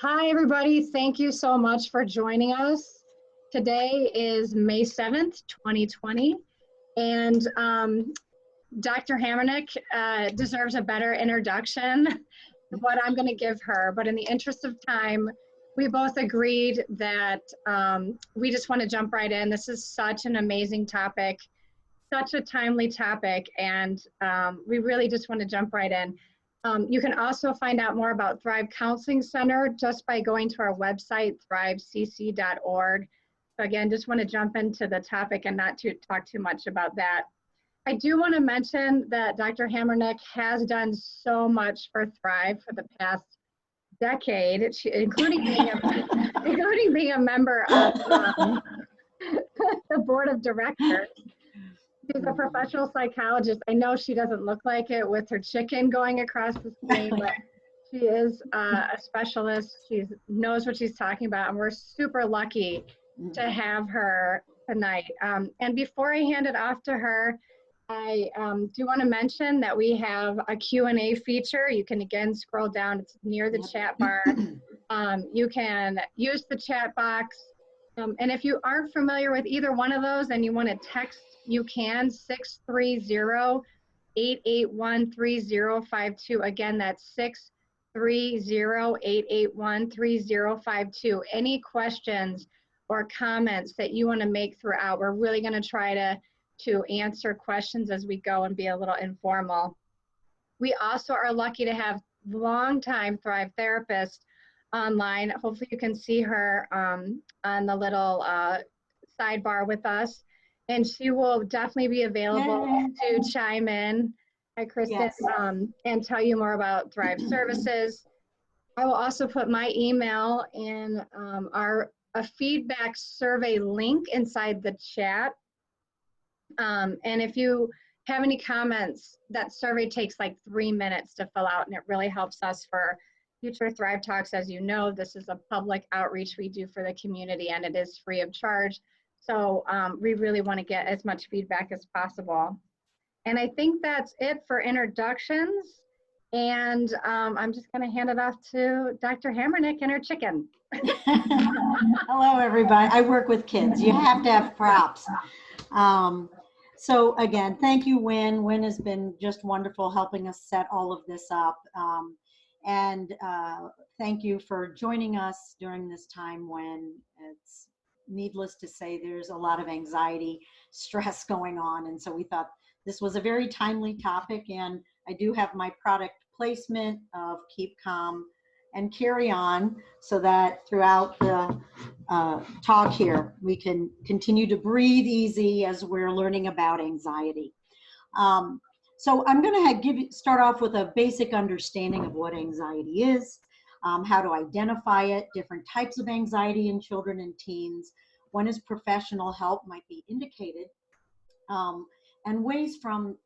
Hi, everybody. Thank you so much for joining us. Today is May 7th, 2020, and Dr. Hamernik deserves a better introduction than what I'm going to give her. But in the interest of time, we both agreed that we just want to jump right in. This is such an amazing topic, such a timely topic, and we really just want to jump right in. You can also find out more about Thrive Counseling Center just by going to our website, thrivecc.org. So again, just want to jump into the topic and not to talk too much about that. I do want to mention that Dr. Hamernik has done so much for Thrive for the past decade, including being a member of the board of directors. She's a professional psychologist. I know she doesn't look like it with her chicken going across the screen, but she is a specialist. She knows what she's talking about, and we're super lucky to have her tonight. And before I hand it off to her, I do want to mention that we have a Q&A feature. You can again scroll down. It's near the chat bar. You can use the chat box. And if you aren't familiar with either one of those and you want to text, you can 630-881-3052. Again, that's 630-881-3052. Any questions or comments that you want to make throughout, we're really going to try to answer questions as we go and be a little informal. We also are lucky to have longtime Thrive therapist online. Hopefully you can see her on the little sidebar with us. And she will definitely be available to chime in, hi Kristen, yes. And tell you more about Thrive services. I will also put my email in a feedback survey link inside the chat. And if you have any comments, that survey takes like 3 minutes to fill out, and it really helps us for future Thrive Talks. As you know, this is a public outreach we do for the community, and it is free of charge. So we really want to get as much feedback as possible. And I think that's it for introductions. And I'm just going to hand it off to Dr. Hamernik and her chicken. Hello, everybody. I work with kids. You have to have props. So again, thank you, Wynn. Wynn has been just wonderful helping us set all of this up. And thank you for joining us during this time when it's needless to say there's a lot of anxiety, stress going on. And so we thought this was a very timely topic. And I do have my product placement of Keep Calm and Carry On, so that throughout the talk here, we can continue to breathe easy as we're learning about anxiety. So I'm going to start off with a basic understanding of what anxiety is, how to identify it, different types of anxiety in children and teens, when is professional help might be indicated, and ways for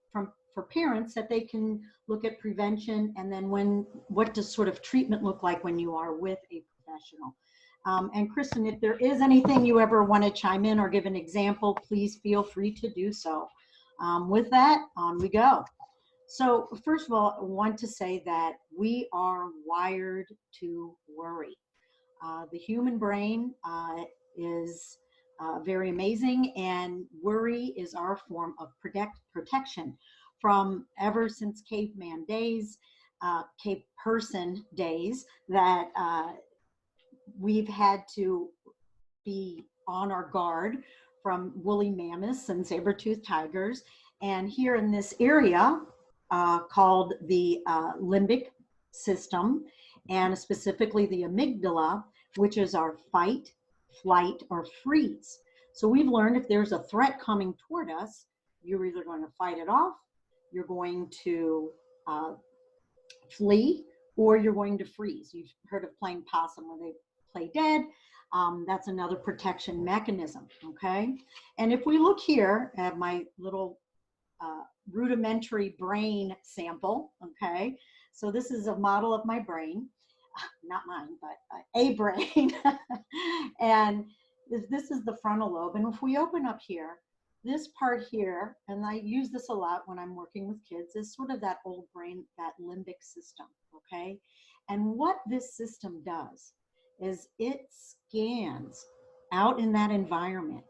parents that they can look at prevention, and then what does sort of treatment look like when you are with a professional. And Kristen, if there is anything you ever want to chime in or give an example, please feel free to do so. With that, on we go. So first of all, I want to say that we are wired to worry. The human brain is very amazing, and worry is our form of protection from ever since caveman days, cave person days, that we've had to be on our guard from woolly mammoths and saber-toothed tigers. And here in this area called the limbic system, and specifically the amygdala, which is our fight, flight, or freeze. So we've learned if there's a threat coming toward us, you're either going to fight it off, you're going to flee, or you're going to freeze. You've heard of playing possum when they play dead. That's another protection mechanism, okay? And if we look here at my little rudimentary brain sample, okay? So this is a model of my brain, not mine, but a brain. And this is the frontal lobe. And if we open up here, this part here, and I use this a lot when I'm working with kids, is sort of that old brain, that limbic system, okay? And what this system does is it scans out in that environment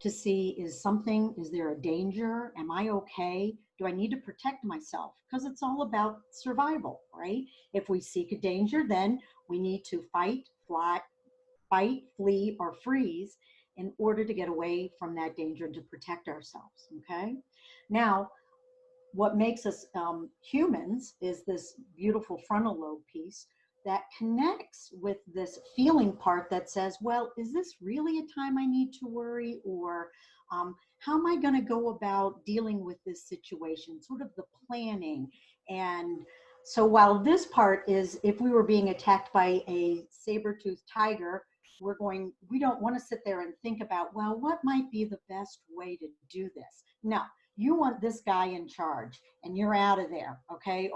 to see, is there a danger? Am I okay? Do I need to protect myself? Because it's all about survival, right? If we seek a danger, then we need to fight, flee, or freeze in order to get away from that danger to protect ourselves, okay? Now, what makes us humans is this beautiful frontal lobe piece that connects with this feeling part that says, well, is this really a time I need to worry? Or how am I going to go about dealing with this situation? Sort of the planning. And so while this part is, if we were being attacked by a saber-toothed tiger, we don't want to sit there and think about, well, what might be the best way to do this? No. You want this guy in charge and you're out of there, okay?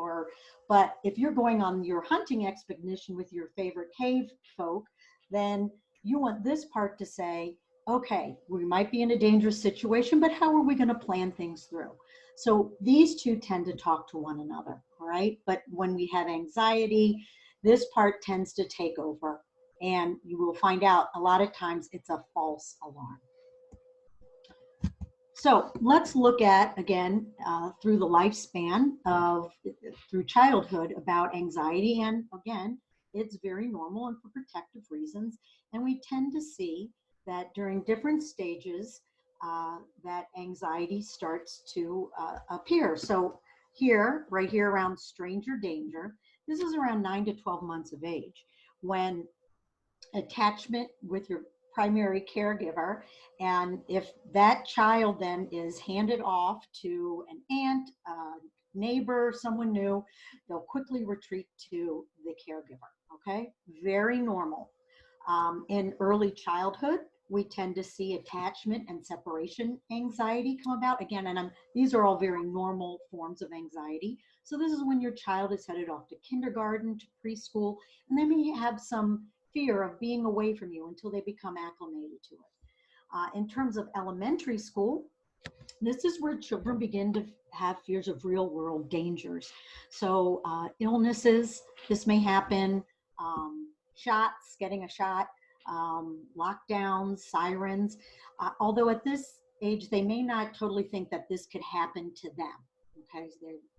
But if you're going on your hunting expedition with your favorite cave folk, then you want this part to say, okay, we might be in a dangerous situation, but how are we going to plan things through? So these two tend to talk to one another, all right? But when we have anxiety, this part tends to take over, and you will find out a lot of times it's a false alarm. So let's look at, again, through the lifespan through childhood about anxiety. And again, it's very normal and for protective reasons. And we tend to see that during different stages, that anxiety starts to appear. So right here around stranger danger, this is around 9 to 12 months of age, when attachment with your primary caregiver, and if that child then is handed off to an aunt, neighbor, someone new, they'll quickly retreat to the caregiver, okay? Very normal. In early childhood, we tend to see attachment and separation anxiety come about. Again, and these are all very normal forms of anxiety. So this is when your child is headed off to kindergarten, to preschool, and they may have some fear of being away from you until they become acclimated to it. In terms of elementary school, this is where children begin to have fears of real world dangers. So illnesses, this may happen, shots, getting a shot, lockdowns, sirens, although at this age, they may not totally think that this could happen to them, okay?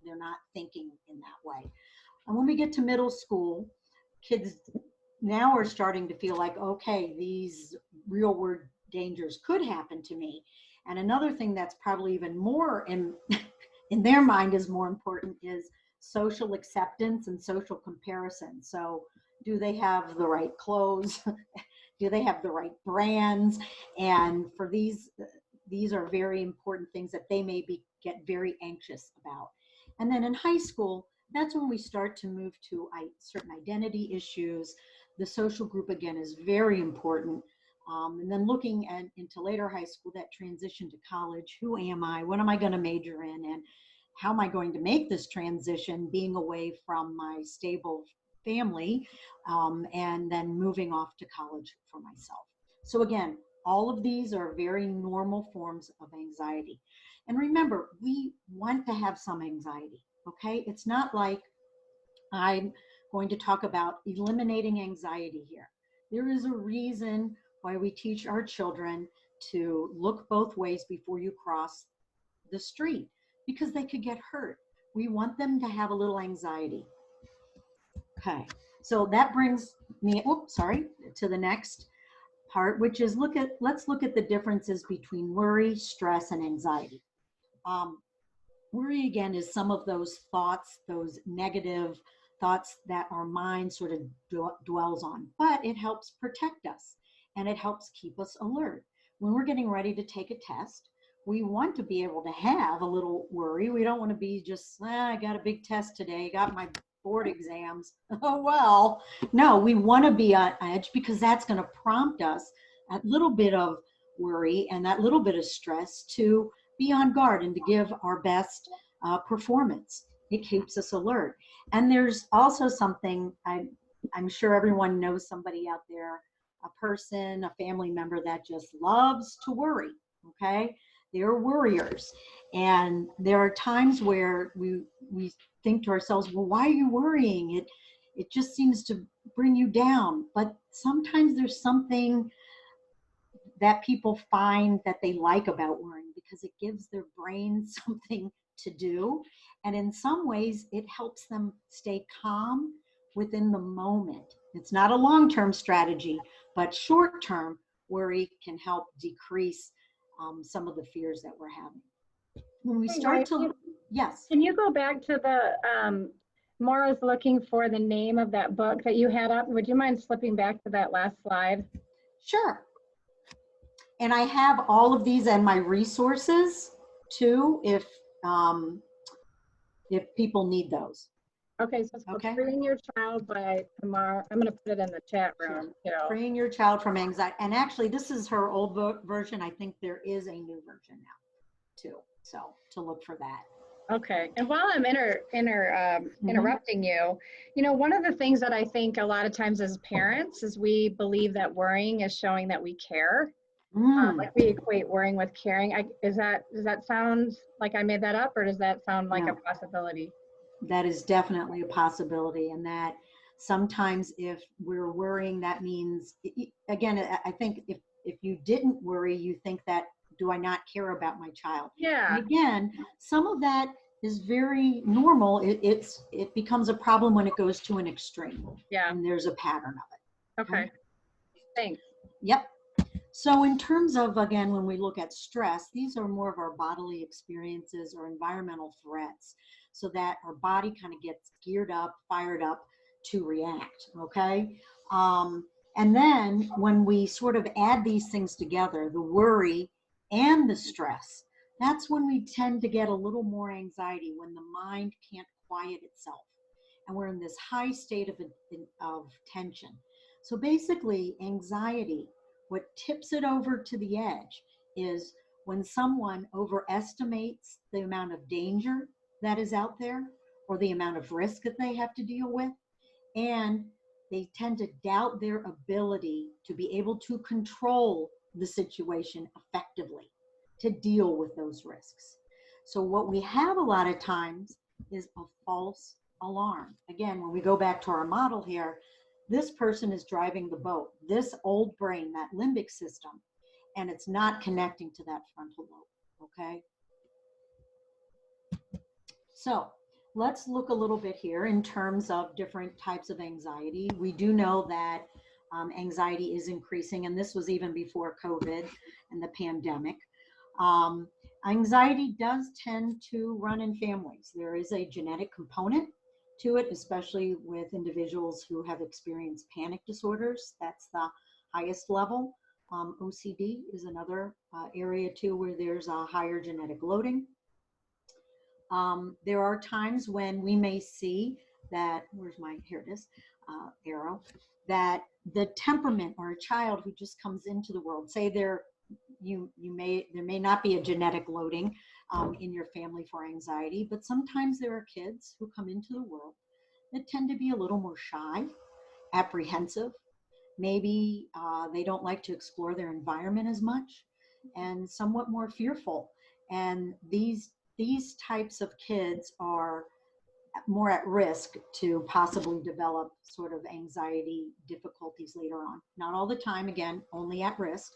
They're not thinking in that way. And when we get to middle school, kids now are starting to feel like, okay, these real world dangers could happen to me. And another thing that's probably even more in their mind is more important is social acceptance and social comparison. So do they have the right clothes? Do they have the right brands? And for these are very important things that they may get very anxious about. And then in high school, that's when we start to move to certain identity issues. The social group, again, is very important. And then looking into later high school, that transition to college, who am I? What am I going to major in? And how am I going to make this transition, being away from my stable family, and then moving off to college for myself? So again, all of these are very normal forms of anxiety. And remember, we want to have some anxiety, okay? It's not like I'm going to talk about eliminating anxiety here. There is a reason why we teach our children to look both ways before you cross the street, because they could get hurt. We want them to have a little anxiety. Okay, so that brings me, to the next part, which is let's look at the differences between worry, stress, and anxiety. Worry, again, is some of those thoughts, those negative thoughts that our mind sort of dwells on, but it helps protect us and it helps keep us alert. When we're getting ready to take a test, we want to be able to have a little worry. We don't want to be just, I got a big test today, got my board exams. Oh, well, no, we want to be on edge, because that's going to prompt us a little bit of worry and that little bit of stress to be on guard and to give our best performance. It keeps us alert. And there's also something, I'm sure everyone knows somebody out there, a person, a family member that just loves to worry, okay? They're worriers. And there are times where we think to ourselves, well, why are you worrying? it just seems to bring you down. But sometimes there's something that people find that they like about worrying, because it gives their brain something to do. And in some ways, it helps them stay calm within the moment. It's not a long-term strategy, but short-term worry can help decrease some of the fears that we're having. When we start to, yes. Can you go back to the, Maura's looking for the name of that book that you had up. Would you mind slipping back to that last slide? Sure. And I have all of these and my resources too, if people need those. Okay, so it's Freeing Your Child by Tamar. I'm going to put it in the chat room. Sure. Freeing Your Child from Anxiety. And actually, this is her old version. I think there is a new version now too. So to look for that. Okay, and while I'm interrupting you, you know, one of the things that I think a lot of times as parents is we believe that worrying is showing that we care. Like we equate worrying with caring. Does that sound like I made that up, or does that sound like a possibility? That is definitely a possibility, and that sometimes if we're worrying, that means, again, I think if you didn't worry, you think that, do I not care about my child? Yeah. And again, some of that is very normal. It becomes a problem when it goes to an extreme. Yeah. And there's a pattern of it. Okay. Thanks. Yep. So in terms of, again, when we look at stress, these are more of our bodily experiences or environmental threats, so that our body kind of gets geared up, fired up to react, okay? And then when we sort of add these things together, the worry and the stress, that's when we tend to get a little more anxiety, when the mind can't quiet itself. And we're in this high state of tension. So basically, anxiety, what tips it over to the edge is when someone overestimates the amount of danger that is out there, or the amount of risk that they have to deal with, and they tend to doubt their ability to be able to control the situation effectively, to deal with those risks. So what we have a lot of times is a false alarm. Again, when we go back to our model here, this person is driving the boat, this old brain, that limbic system, and it's not connecting to that frontal lobe, okay? So let's look a little bit here in terms of different types of anxiety. We do know that anxiety is increasing, and this was even before COVID and the pandemic. Anxiety does tend to run in families. There is a genetic component to it, especially with individuals who have experienced panic disorders. That's the highest level. OCD is another area too where there's a higher genetic loading. There are times when we may see that, here it is, arrow, that the temperament, or a child who just comes into the world, say there may not be a genetic loading in your family for anxiety, but sometimes there are kids who come into the world that tend to be a little more shy, apprehensive. Maybe they don't like to explore their environment as much, and somewhat more fearful. And these types of kids are more at risk to possibly develop sort of anxiety difficulties later on. Not all the time, again, only at risk.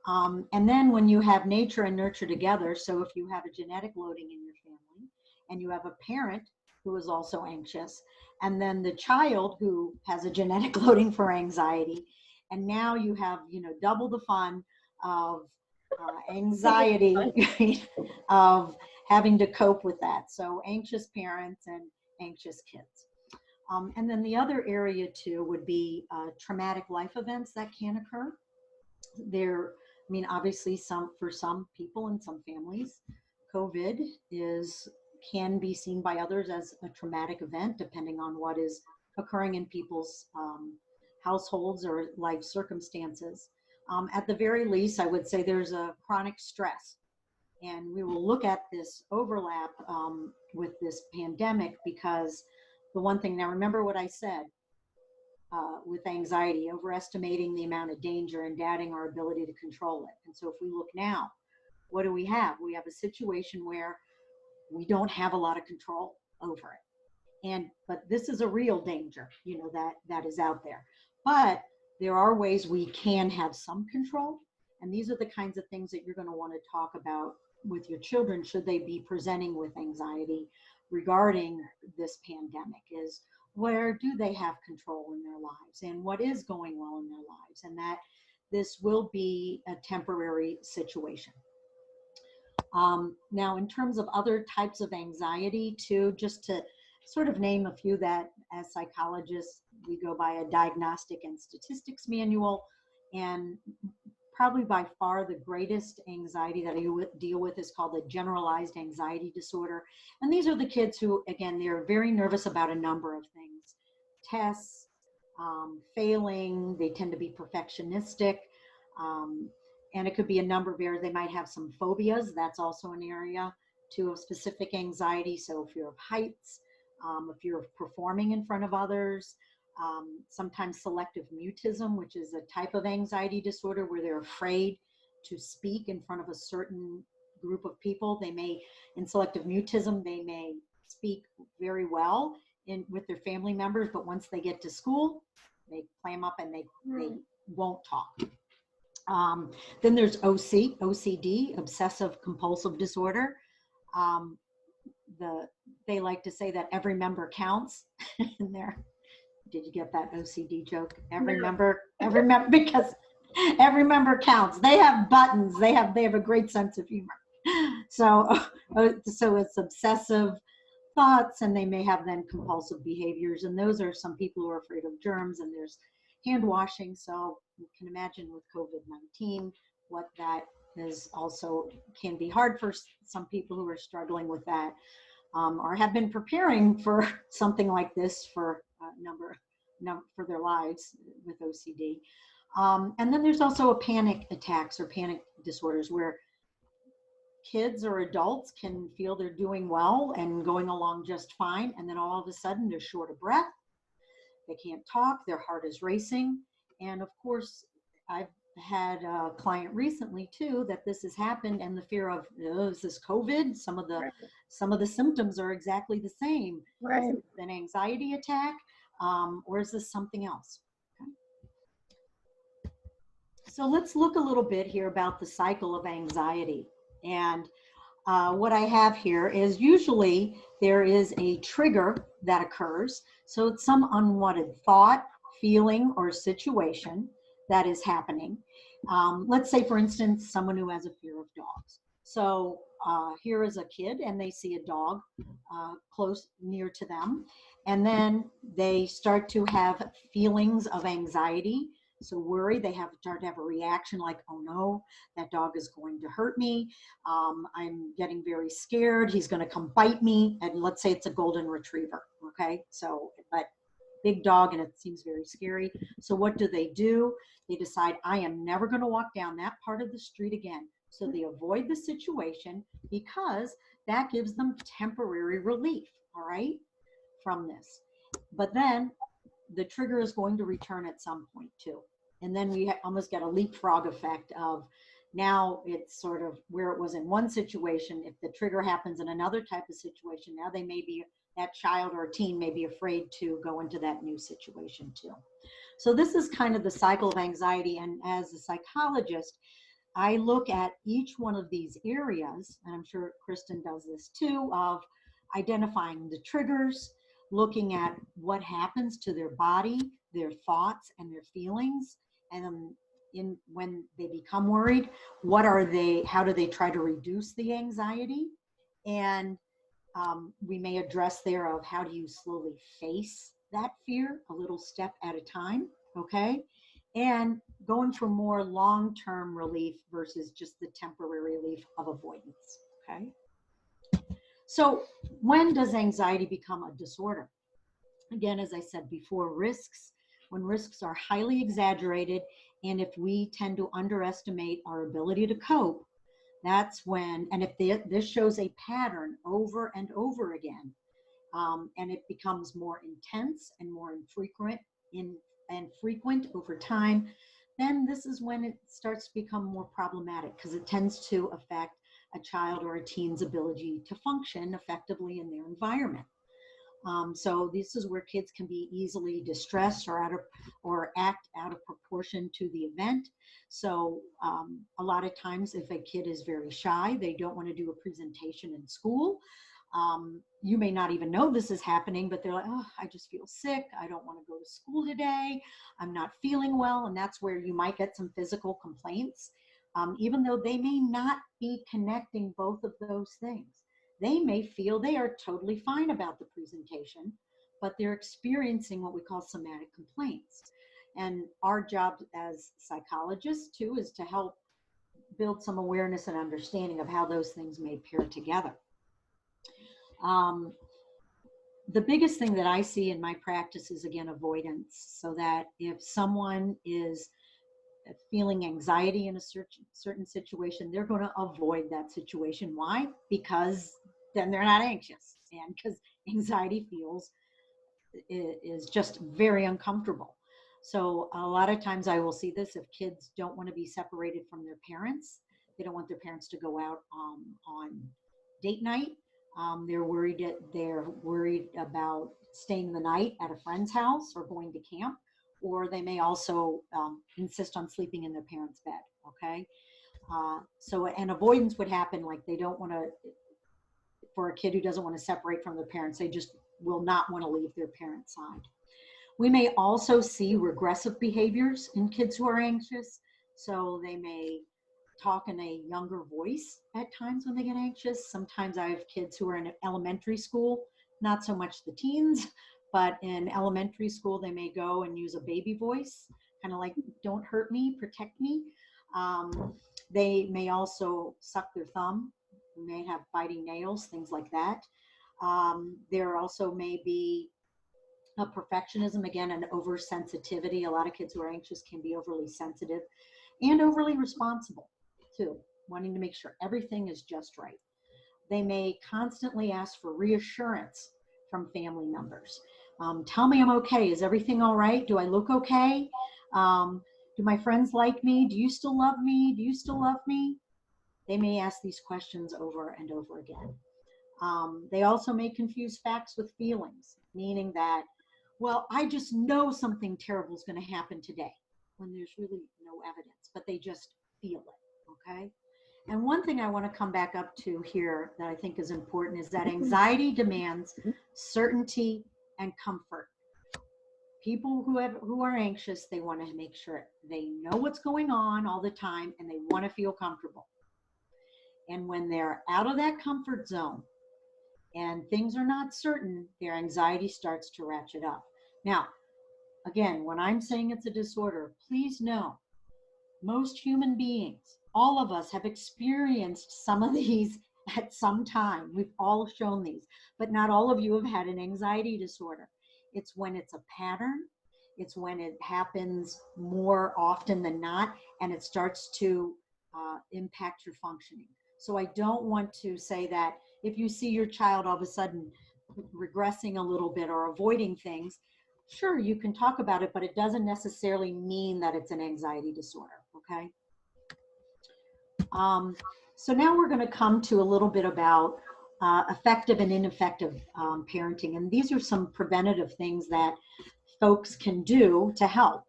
And then when you have nature and nurture together, so if you have a genetic loading in your family and you have a parent who is also anxious, and then the child who has a genetic loading for anxiety, and now you have, double the fun of anxiety of having to cope with that. So anxious parents and anxious kids. And then the other area too would be traumatic life events that can occur. Obviously for some people and some families, COVID can be seen by others as a traumatic event, depending on what is occurring in people's households or life circumstances. At the very least, I would say there's a chronic stress. And we will look at this overlap with this pandemic, because the one thing, now remember what I said with anxiety, overestimating the amount of danger and doubting our ability to control it. And so if we look now, what do we have? We have a situation where we don't have a lot of control over it. But this is a real danger, that is out there. But there are ways we can have some control. And these are the kinds of things that you're going to want to talk about with your children should they be presenting with anxiety regarding this pandemic, is where do they have control in their lives and what is going well in their lives, and that this will be a temporary situation. Now, in terms of other types of anxiety too, just to sort of name a few that as psychologists, we go by a diagnostic and statistics manual, and probably by far the greatest anxiety that I deal with is called a generalized anxiety disorder. And these are the kids who, again, they're very nervous about a number of things. Tests, failing, they tend to be perfectionistic, and it could be a number of areas. They might have some phobias. That's also an area too of specific anxiety. So fear of heights, fear of performing in front of others, sometimes selective mutism, which is a type of anxiety disorder where they're afraid to speak in front of a certain group of people. They may, in selective mutism, they may speak very well with their family members, but once they get to school, they clam up and they won't talk. Then there's OCD, obsessive compulsive disorder. They like to say that every member counts in there. Did you get that OCD joke? Every member, because every member counts. They have buttons. They have a great sense of humor. So it's obsessive thoughts, and they may have then compulsive behaviors. And those are some people who are afraid of germs, and there's hand washing. So you can imagine with COVID-19, what that is also can be hard for some people who are struggling with that, or have been preparing for something like this for number for their lives with OCD. And then there's also a panic attacks or panic disorders where kids or adults can feel they're doing well and going along just fine, and then all of a sudden they're short of breath, they can't talk, their heart is racing. And of course, I've had a client recently too that this has happened, and the fear of, is this COVID? Some of the symptoms are exactly the same. Right. Is it an anxiety attack, or is this something else? Okay. So let's look a little bit here about the cycle of anxiety. And what I have here is usually there is a trigger that occurs. So it's some unwanted thought, feeling, or situation that is happening. Let's say, for instance, someone who has a fear of dogs. So here is a kid, and they see a dog close near to them, and then they start to have feelings of anxiety. So worry, they start to have a reaction like, oh no, that dog is going to hurt me. I'm getting very scared. He's going to come bite me. And let's say it's a golden retriever. Okay. So, but big dog, and it seems very scary. So what do? They decide, I am never going to walk down that part of the street again. So they avoid the situation because that gives them temporary relief. All right. From this. But then the trigger is going to return at some point too. And then we almost get a leapfrog effect of now it's sort of where it was in one situation. If the trigger happens in another type of situation, now that child or teen may be afraid to go into that new situation too. So this is kind of the cycle of anxiety. And as a psychologist, I look at each one of these areas, and I'm sure Kristen does this too, of identifying the triggers, looking at what happens to their body, their thoughts, and their feelings. And when they become worried, how do they try to reduce the anxiety? And we may address there of how do you slowly face that fear, a little step at a time, okay? And going for more long-term relief versus just the temporary relief of avoidance, okay? So when does anxiety become a disorder? Again, as I said before, when risks are highly exaggerated, and if we tend to underestimate our ability to cope, that's when, and if this shows a pattern over and over again, and it becomes more intense and more infrequent over time, then this is when it starts to become more problematic, because it tends to affect a child or a teen's ability to function effectively in their environment. So this is where kids can be easily distressed or act out of proportion to the event. So a lot of times if a kid is very shy, they don't want to do a presentation in school. You may not even know this is happening, but they're like, oh, I just feel sick. I don't want to go to school today. I'm not feeling well. And that's where you might get some physical complaints, even though they may not be connecting both of those things. They may feel they are totally fine about the presentation, but they're experiencing what we call somatic complaints. And our job as psychologists, too, is to help build some awareness and understanding of how those things may pair together. The biggest thing that I see in my practice is, again, avoidance. So that if someone is feeling anxiety in a certain situation, they're going to avoid that situation. Why? Because then they're not anxious, and because anxiety is just very uncomfortable. So a lot of times I will see this if kids don't want to be separated from their parents. They don't want their parents to go out on date night. They're worried about staying the night at a friend's house or going to camp, or they may also insist on sleeping in their parents' bed. Okay, so an avoidance would happen, like they don't want to. For a kid who doesn't want to separate from their parents, they just will not want to leave their parents' side. We may also see regressive behaviors in kids who are anxious. So they may talk in a younger voice at times when they get anxious. Sometimes I have kids who are in elementary school, not so much the teens, but in elementary school, they may go and use a baby voice, kind of like, don't hurt me, protect me. They may also suck their thumb. May have biting nails, things like that. There also may be a perfectionism, again, an oversensitivity. A lot of kids who are anxious can be overly sensitive and overly responsible too, wanting to make sure everything is just right. They may constantly ask for reassurance from family members. Tell me I'm okay. Is everything all right? Do I look okay? Do my friends like me? Do you still love me? Do you still love me? They may ask these questions over and over again. They also may confuse facts with feelings, meaning that, well, I just know something terrible is going to happen today, when there's really no evidence, but they just feel it, okay? And one thing I want to come back up to here that I think is important is that anxiety demands certainty and comfort. People who are anxious, they want to make sure they know what's going on all the time, and they want to feel comfortable. And when they're out of that comfort zone and things are not certain, their anxiety starts to ratchet up. Now, again, when I'm saying it's a disorder, please know, most human beings, all of us, have experienced some of these at some time. We've all shown these, but not all of you have had an anxiety disorder. It's when it's a pattern. It's when it happens more often than not, and it starts to impact your functioning. So I don't want to say that if you see your child all of a sudden regressing a little bit or avoiding things, sure, you can talk about it, but it doesn't necessarily mean that it's an anxiety disorder, okay? So now we're going to come to a little bit about effective and ineffective parenting. And these are some preventative things that folks can do to help,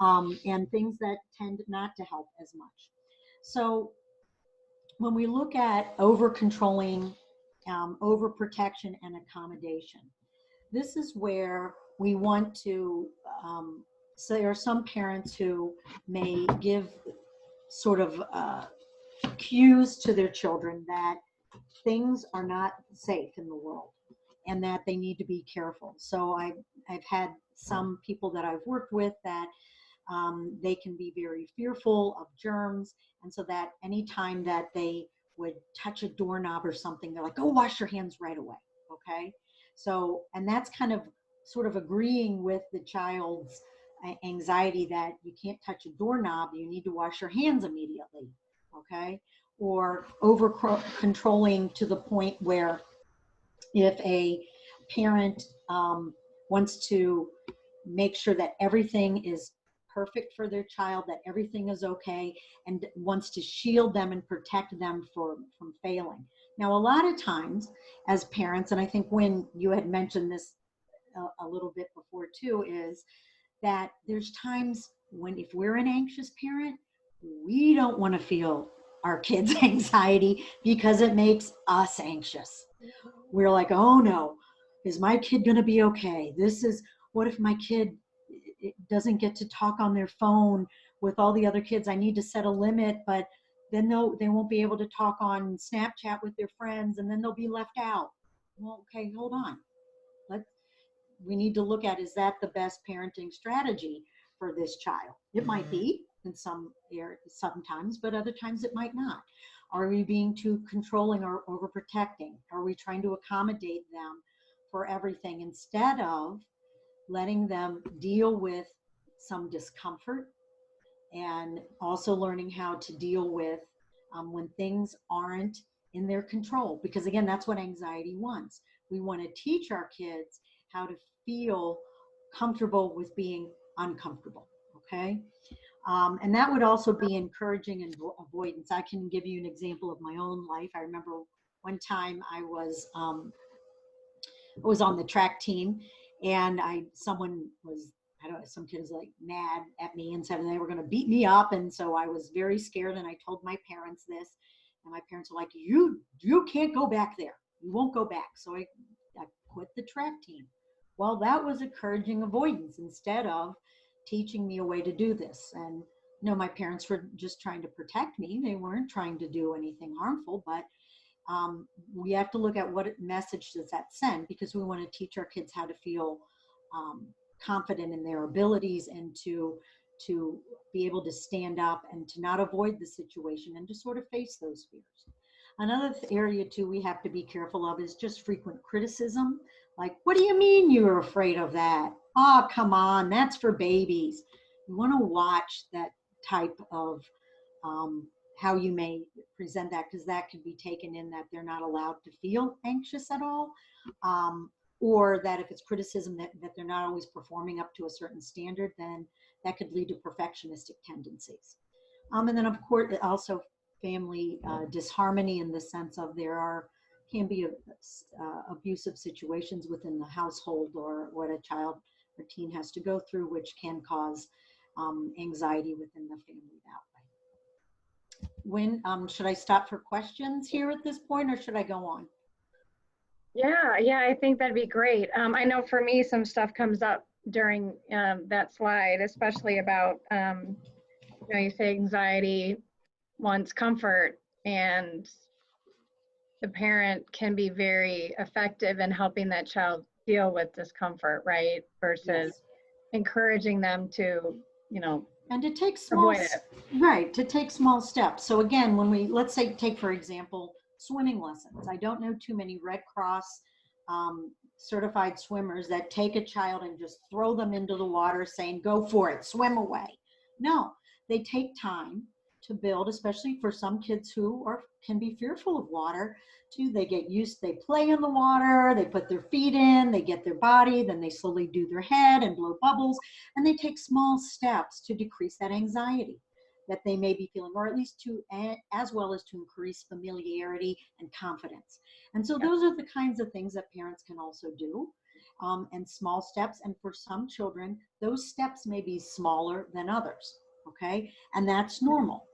and things that tend not to help as much. So when we look at over-controlling, overprotection, and accommodation, this is where we want to, so there are some parents who may give sort of cues to their children that things are not safe in the world and that they need to be careful. So I've had some people that I've worked with that they can be very fearful of germs, and so that anytime that they would touch a doorknob or something, they're like, go wash your hands right away, okay? So, and that's kind of sort of agreeing with the child's anxiety that you can't touch a doorknob, you need to wash your hands immediately, okay? Or over controlling to the point where if a parent wants to make sure that everything is perfect for their child, that everything is okay, and wants to shield them and protect them from failing. Now, a lot of times as parents, and I think when you had mentioned this a little bit before too, is that there's times when if we're an anxious parent, we don't want to feel our kids' anxiety because it makes us anxious. We're like, oh no, is my kid going to be okay? What if my kid doesn't get to talk on their phone with all the other kids? I need to set a limit, but then they won't be able to talk on Snapchat with their friends, and then they'll be left out. Well, okay, hold on. We need to look at, is that the best parenting strategy for this child? It might be in some areas sometimes, but other times it might not. Are we being too controlling or overprotecting? Are we trying to accommodate them for everything instead of letting them deal with some discomfort, and also learning how to deal with when things aren't in their control? Because again, that's what anxiety wants. We want to teach our kids how to feel comfortable with being uncomfortable, okay? And that would also be encouraging and avoidance. I can give you an example of my own life. I remember one time I was on the track team, and someone was, I don't know, some kid was like mad at me and said they were going to beat me up. And so I was very scared, and I told my parents this, and my parents were like, you can't go back there. You won't go back. So I quit the track team. Well, that was encouraging avoidance instead of teaching me a way to do this. And my parents were just trying to protect me. They weren't trying to do anything harmful, but we have to look at what message does that send, because we want to teach our kids how to feel confident in their abilities, and to be able to stand up and to not avoid the situation and to sort of face those fears. Another area too we have to be careful of is just frequent criticism. Like, what do you mean you're afraid of that? Oh, come on, that's for babies. You want to watch that type of how you may present that, because that could be taken in that they're not allowed to feel anxious at all, or that if it's criticism that they're not always performing up to a certain standard, then that could lead to perfectionistic tendencies. And then of course also family disharmony, in the sense of can be abusive situations within the household, or what a child or teen has to go through, which can cause anxiety within the family that way. When should I stop for questions here at this point, or should I go on? Yeah, I think that'd be great. I know for me, some stuff comes up during that slide, especially about, you say anxiety wants comfort, and the parent can be very effective in helping that child deal with discomfort, right? Versus Yes. encouraging them to, and to take small steps. So again, when let's say, take for example, swimming lessons. I don't know too many Red Cross certified swimmers that take a child and just throw them into the water saying, go for it, swim away. No, they take time to build, especially for some kids who can be fearful of water, they get used, they play in the water, they put their feet in, they get their body, then they slowly do their head and blow bubbles, and they take small steps to decrease that anxiety that they may be feeling, or at least as well as to increase familiarity and confidence. And so those are the kinds of things that parents can also do, and small steps. And for some children, those steps may be smaller than others, okay? And that's normal.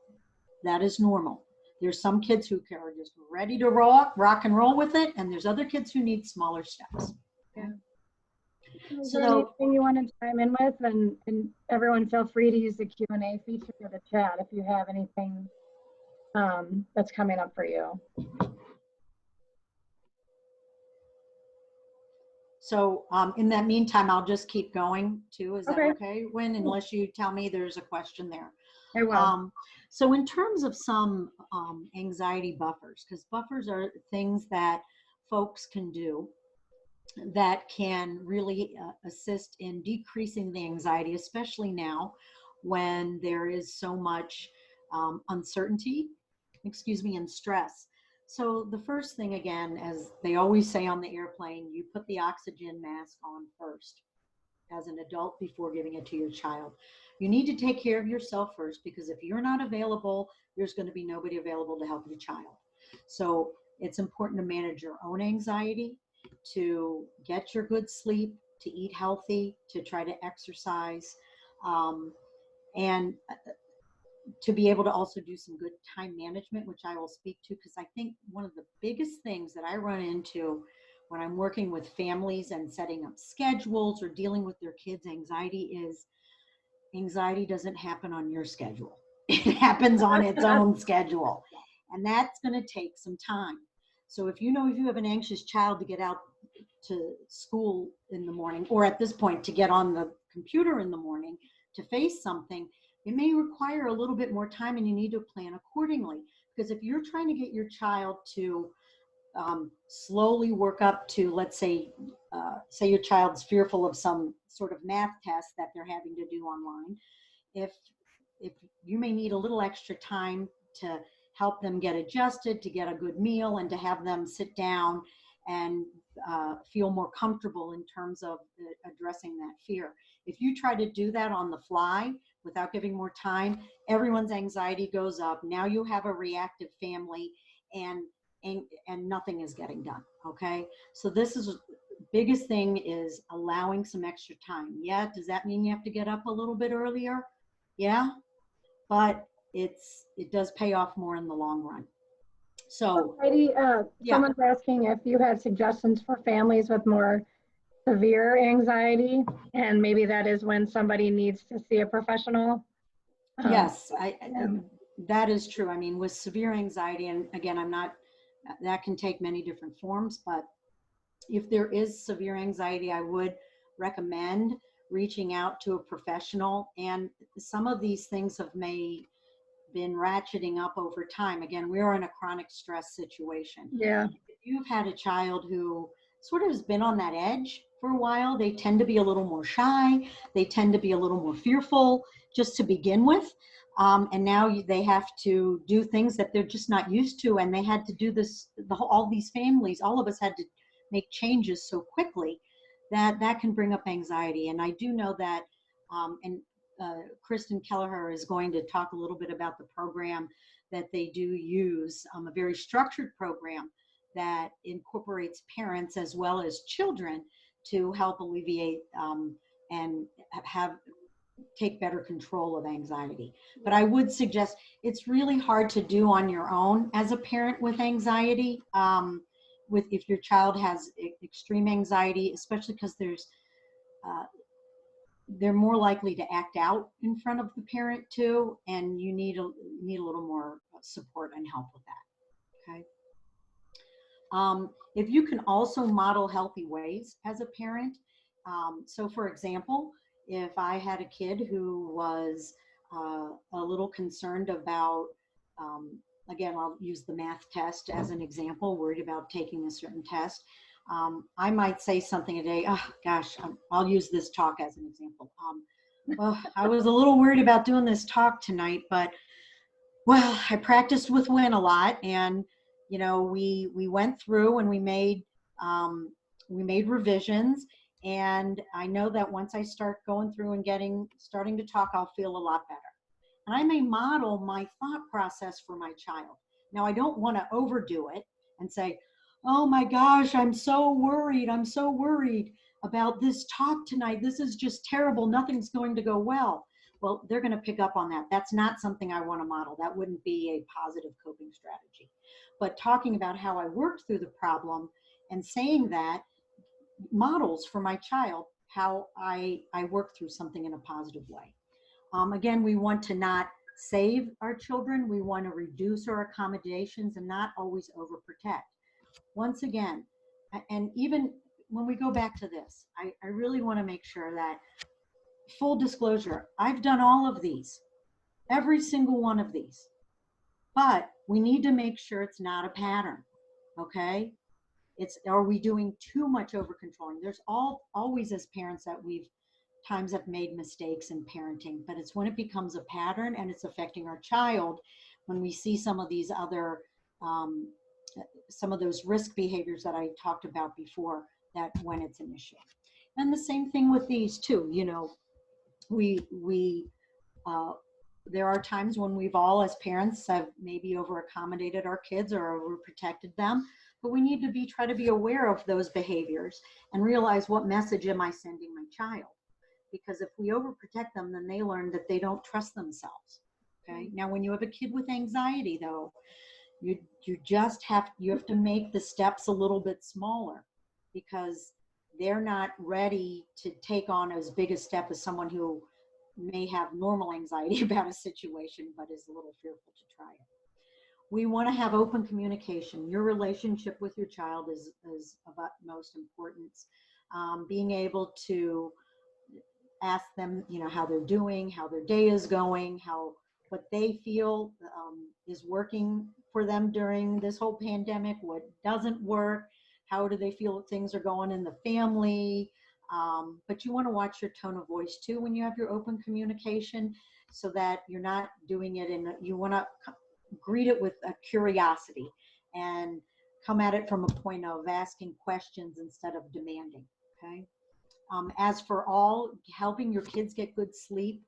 That is normal. There's some kids who are just ready to rock and roll with it, and there's other kids who need smaller steps. Yeah. Is there anything you want to chime in with? And everyone feel free to use the Q&A feature of the chat if you have anything that's coming up for you. So in that meantime, I'll just keep going too. Is that okay, Wynn? Unless you tell me there's a question there. I will. So in terms of some anxiety buffers, because buffers are things that folks can do that can really assist in decreasing the anxiety, especially now when there is so much uncertainty, and stress. So the first thing, again, as they always say on the airplane, you put the oxygen mask on first as an adult before giving it to your child. You need to take care of yourself first, because if you're not available, there's going to be nobody available to help your child. So it's important to manage your own anxiety, to get your good sleep, to eat healthy, to try to exercise, and to be able to also do some good time management, which I will speak to, because I think one of the biggest things that I run into when I'm working with families and setting up schedules or dealing with their kids' anxiety is anxiety doesn't happen on your schedule. It happens on its own schedule. And that's going to take some time. So if you have an anxious child to get out to school in the morning, or at this point to get on the computer in the morning to face something, it may require a little bit more time, and you need to plan accordingly. Because if you're trying to get your child to slowly work up to, let's say your child's fearful of some sort of math test that they're having to do online, if you may need a little extra time to help them get adjusted, to get a good meal, and to have them sit down and feel more comfortable in terms of addressing that fear. If you try to do that on the fly without giving more time, everyone's anxiety goes up. Now you have a reactive family, and nothing is getting done. Okay, so this is biggest thing, is allowing some extra time. Yeah, does that mean you have to get up a little bit earlier? Yeah, but it does pay off more in the long run. So Heidi, someone's asking if you had suggestions for families with more severe anxiety, and maybe that is when somebody needs to see a professional. Yes, that is true. I mean, with severe anxiety, and again, that can take many different forms, but if there is severe anxiety, I would recommend reaching out to a professional. And some of these things have been ratcheting up over time. Again, we're in a chronic stress situation. Yeah. If you've had a child who sort of has been on that edge for a while, they tend to be a little more shy. They tend to be a little more fearful just to begin with. And now they have to do things that they're just not used to. And they had to do this, all these families, all of us had to make changes so quickly that can bring up anxiety. And I do know that, Kristen Kelleher is going to talk a little bit about the program that they do use, a very structured program that incorporates parents as well as children to help alleviate and take better control of anxiety. But I would suggest, it's really hard to do on your own as a parent with anxiety. If your child has extreme anxiety, especially because they're more likely to act out in front of the parent too, and you need a little more support and help with that. Okay. If you can also model healthy ways as a parent. So for example, if I had a kid who was a little concerned about, again, I'll use the math test as an example, worried about taking a certain test. I might say something today, oh gosh, I'll use this talk as an example. Well, I was a little worried about doing this talk tonight, but well, I practiced with Win a lot, and we went through and we made revisions, and I know that once I start going through and starting to talk, I'll feel a lot better. And I may model my thought process for my child. Now, I don't want to overdo it and say, oh my gosh, I'm so worried about this talk tonight. This is just terrible. Nothing's going to go well. Well, they're going to pick up on that. That's not something I want to model. That wouldn't be a positive coping strategy. But talking about how I worked through the problem and saying that models for my child how I work through something in a positive way. Again, we want to not save our children. We want to reduce our accommodations and not always overprotect. Once again, and even when we go back to this, I really want to make sure that, full disclosure, I've done all of these, every single one of these, but we need to make sure it's not a pattern, okay? Are we doing too much over controlling? There's always, as parents, that times have made mistakes in parenting, but it's when it becomes a pattern and it's affecting our child, when we see some of these other, some of those risk behaviors that I talked about before, that when it's an issue. And the same thing with these too, there are times when we've all, as parents, have maybe over accommodated our kids or overprotected them. but we need to try to be aware of those behaviors and realize, what message am I sending my child? Because if we overprotect them, then they learn that they don't trust themselves. Okay. Now, when you have a kid with anxiety, though, you have to make the steps a little bit smaller, because they're not ready to take on as big a step as someone who may have normal anxiety about a situation, but is a little fearful to try it. We want to have open communication. Your relationship with your child is of utmost importance. Being able to ask them, how they're doing, how their day is going, what they feel is working for them during this whole pandemic, what doesn't work, how do they feel things are going in the family. But you want to watch your tone of voice too when you have your open communication, so that you're not doing it you want to greet it with a curiosity and come at it from a point of asking questions instead of demanding. Okay. As for helping your kids get good sleep,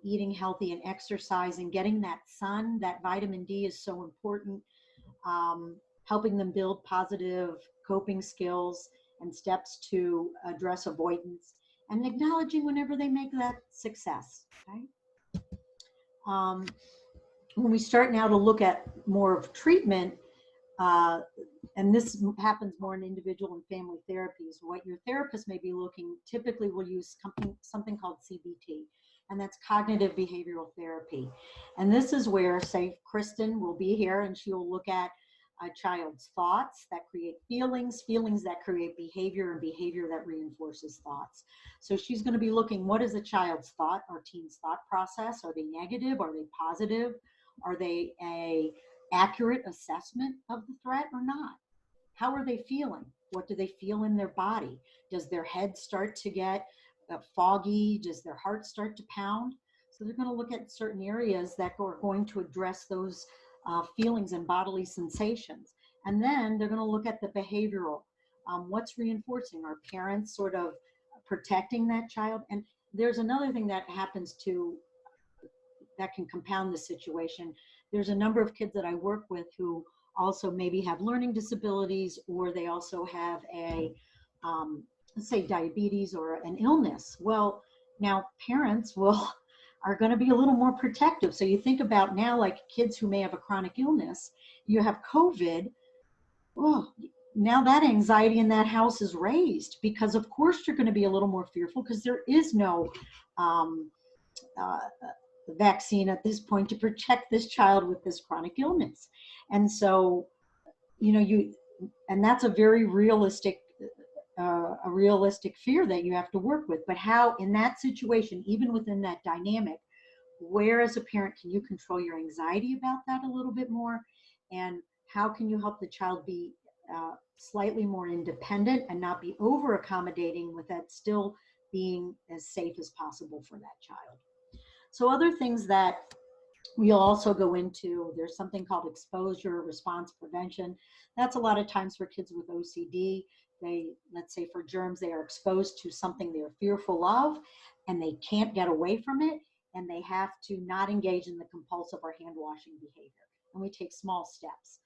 eating healthy and exercising, getting that sun, that vitamin D is so important. Helping them build positive coping skills and steps to address avoidance, and acknowledging whenever they make that success. Okay. When we start now to look at more of treatment, and this happens more in individual and family therapies, what your therapist may be typically will use something called CBT, and that's cognitive behavioral therapy. And this is where, say, Kristen will be here, and she'll look at a child's thoughts that create feelings, feelings that create behavior, and behavior that reinforces thoughts. So she's going to be looking, what is a child's thought or teen's thought process? Are they negative? Are they positive? Are they a accurate assessment of the threat or not? How are they feeling? What do they feel in their body? Does their head start to get foggy? Does their heart start to pound? So they're going to look at certain areas that are going to address those feelings and bodily sensations. And then they're going to look at the behavioral. What's reinforcing? Are parents sort of protecting that child? And there's another thing that happens too that can compound the situation. There's a number of kids that I work with who also maybe have learning disabilities, or they also have let's say diabetes or an illness. Well, now parents are going to be a little more protective. So you think about now, like kids who may have a chronic illness, you have COVID. Oh, now that anxiety in that house is raised, because of course you're going to be a little more fearful, because there is no vaccine at this point to protect this child with this chronic illness. And so, and that's a very realistic fear that you have to work with. But how, in that situation, even within that dynamic, where as a parent can you control your anxiety about that a little bit more? And how can you help the child be slightly more independent and not be over accommodating, with that still being as safe as possible for that child? So other things that we'll also go into, there's something called exposure response prevention. That's a lot of times for kids with OCD. Let's say for germs, they are exposed to something they're fearful of, and they can't get away from it, and they have to not engage in the compulsive or hand washing behavior. And we take small steps.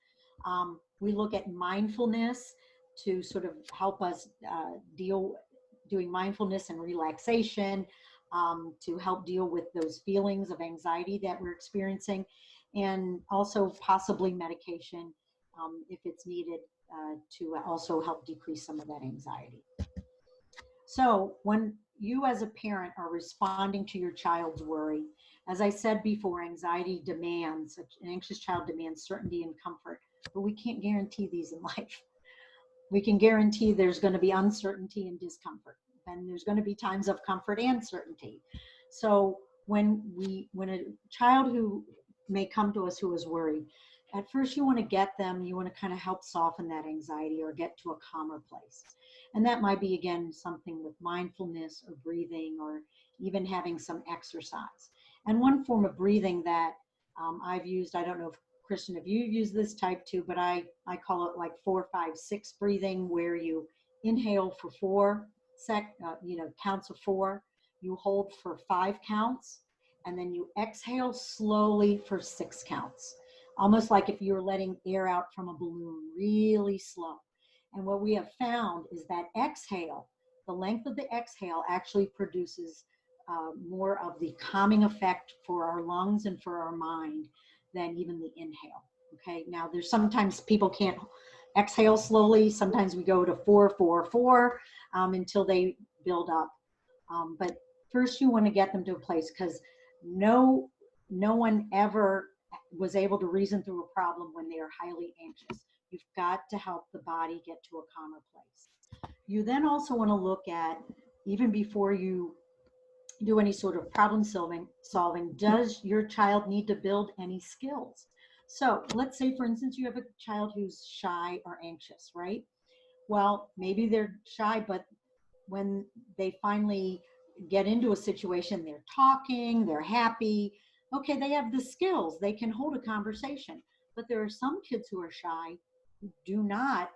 We look at mindfulness to sort of help us doing mindfulness and relaxation, to help deal with those feelings of anxiety that we're experiencing, and also possibly medication if it's needed to also help decrease some of that anxiety. So when you as a parent are responding to your child's worry, as I said before, anxiety demands, an anxious child demands certainty and comfort, but we can't guarantee these in life. We can guarantee there's going to be uncertainty and discomfort, and there's going to be times of comfort and certainty. So when a child who may come to us who is worried, at first you want to kind of help soften that anxiety or get to a calmer place. And that might be, again, something with mindfulness or breathing, or even having some exercise. And one form of breathing that I've used, I don't know if Kristen, if you've used this type too, but I call it like 4, 5, 6 breathing, where you inhale for 4 counts of 4, you hold for 5 counts, and then you exhale slowly for 6 counts. almost like if you're letting air out from a balloon, really slow. And what we have found is that exhale, the length of the exhale actually produces more of the calming effect for our lungs and for our mind than even the inhale. Okay, now there's sometimes people can't exhale slowly. Sometimes we go to 4, 4, 4 until they build up. But first you want to get them to a place, because no one ever was able to reason through a problem when they are highly anxious. You've got to help the body get to a calmer place. You then also want to look at, even before you do any sort of problem solving, does your child need to build any skills? So let's say, for instance, you have a child who's shy or anxious, right? Well, maybe they're shy, but when they finally get into a situation, they're talking, they're happy. Okay, they have the skills, they can hold a conversation. But there are some kids who are shy who do not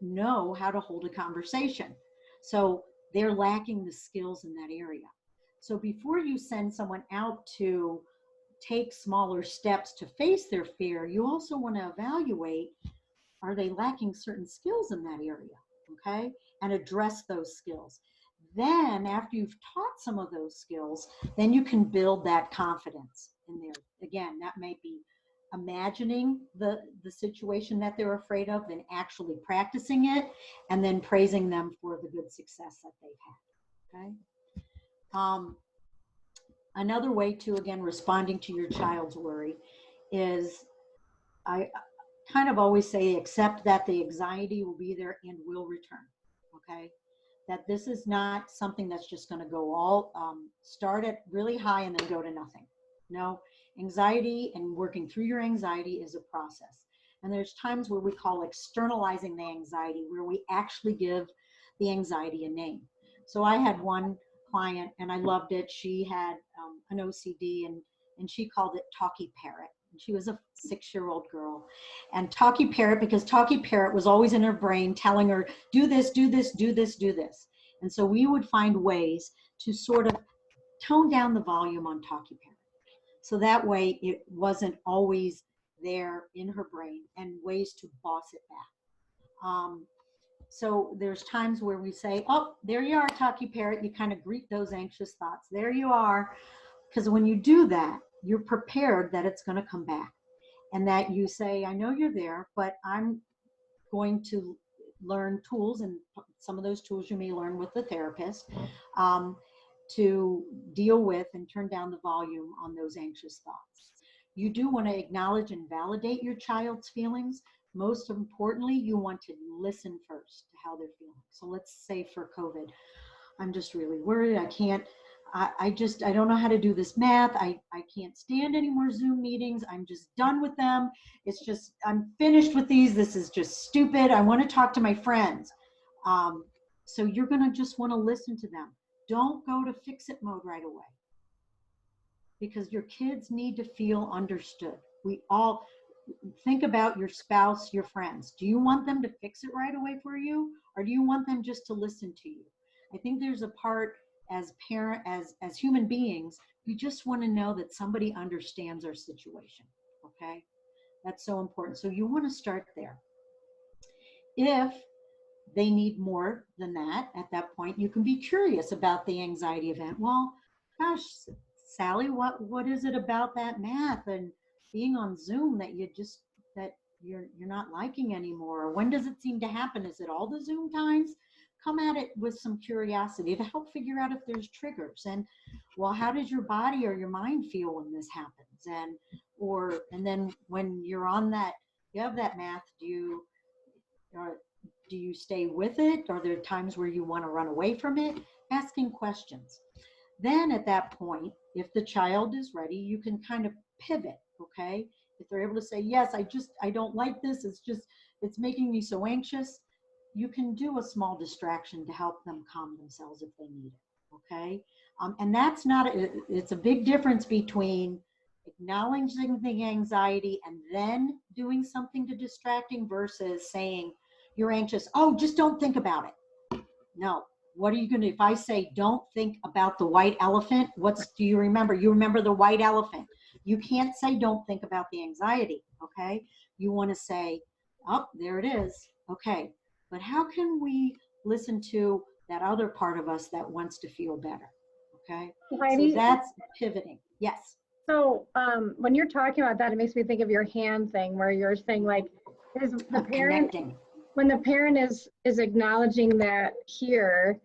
know how to hold a conversation. So they're lacking the skills in that area. So before you send someone out to take smaller steps to face their fear, you also want to evaluate, are they lacking certain skills in that area? Okay, and address those skills. Then after you've taught some of those skills, then you can build that confidence in there. Again, that may be imagining the situation that they're afraid of, then actually practicing it, and then praising them for the good success that they've had. Okay. Another way to, again, responding to your child's worry is, I kind of always say, accept that the anxiety will be there and will return. Okay. That this is not something that's just going to go all, start at really high and then go to nothing. No, anxiety and working through your anxiety is a process. And there's times where we call externalizing the anxiety, where we actually give the anxiety a name. So I had one client and I loved it. She had an OCD and she called it Talkie Parrot. And she was a 6-year-old girl. And Talkie Parrot, because Talkie Parrot was always in her brain telling her, do this, do this, do this, do this. And so we would find ways to sort of tone down the volume on Talkie Parrot. So that way it wasn't always there in her brain, and ways to boss it back. So there's times where we say, oh, there you are, Talkie Parrot. You kind of greet those anxious thoughts. There you are. Because when you do that, you're prepared that it's going to come back. And that you say, I know you're there, but I'm going to learn tools, and some of those tools you may learn with the therapist, to deal with and turn down the volume on those anxious thoughts. You do want to acknowledge and validate your child's feelings. Most importantly, you want to listen first to how they're feeling. So let's say for COVID, I'm just really worried. I don't know how to do this math. I can't stand any more Zoom meetings. I'm just done with them. It's just, I'm finished with these. This is just stupid. I want to talk to my friends. So you're going to just want to listen to them. Don't go to fix it mode right away, because your kids need to feel understood. We all think about your spouse, your friends. Do you want them to fix it right away for you, or do you want them just to listen to you? I think there's a part as as human beings, we just want to know that somebody understands our situation. Okay, that's so important. So you want to start there. If they need more than that, at that point, you can be curious about the anxiety event. Well, gosh, Sally, what is it about that math and being on Zoom that you're not liking anymore? When does it seem to happen? Is it all the Zoom times? Come at it with some curiosity to help figure out if there's triggers. And, well, how does your body or your mind feel when this happens? And then when you're on that, you have that math, do you stay with it? Are there times where you want to run away from it? Asking questions. Then at that point, if the child is ready, you can kind of pivot, okay? If they're able to say, yes, I don't like this. It's making me so anxious. You can do a small distraction to help them calm themselves if they need it, okay? And that's it's a big difference between acknowledging the anxiety and then doing something to distracting versus saying, you're anxious. Oh, just don't think about it. No. What are you going to do? If I say, don't think about the white elephant, do you remember? You remember the white elephant. You can't say, don't think about the anxiety, okay? You want to say, oh, there it is. Okay, but how can we listen to that other part of us that wants to feel better? Okay, so Heidi, that's pivoting. Yes. so when you're talking about that, it makes me think of your hand thing where you're saying like, is the Of parent, connecting. when the parent is acknowledging that here,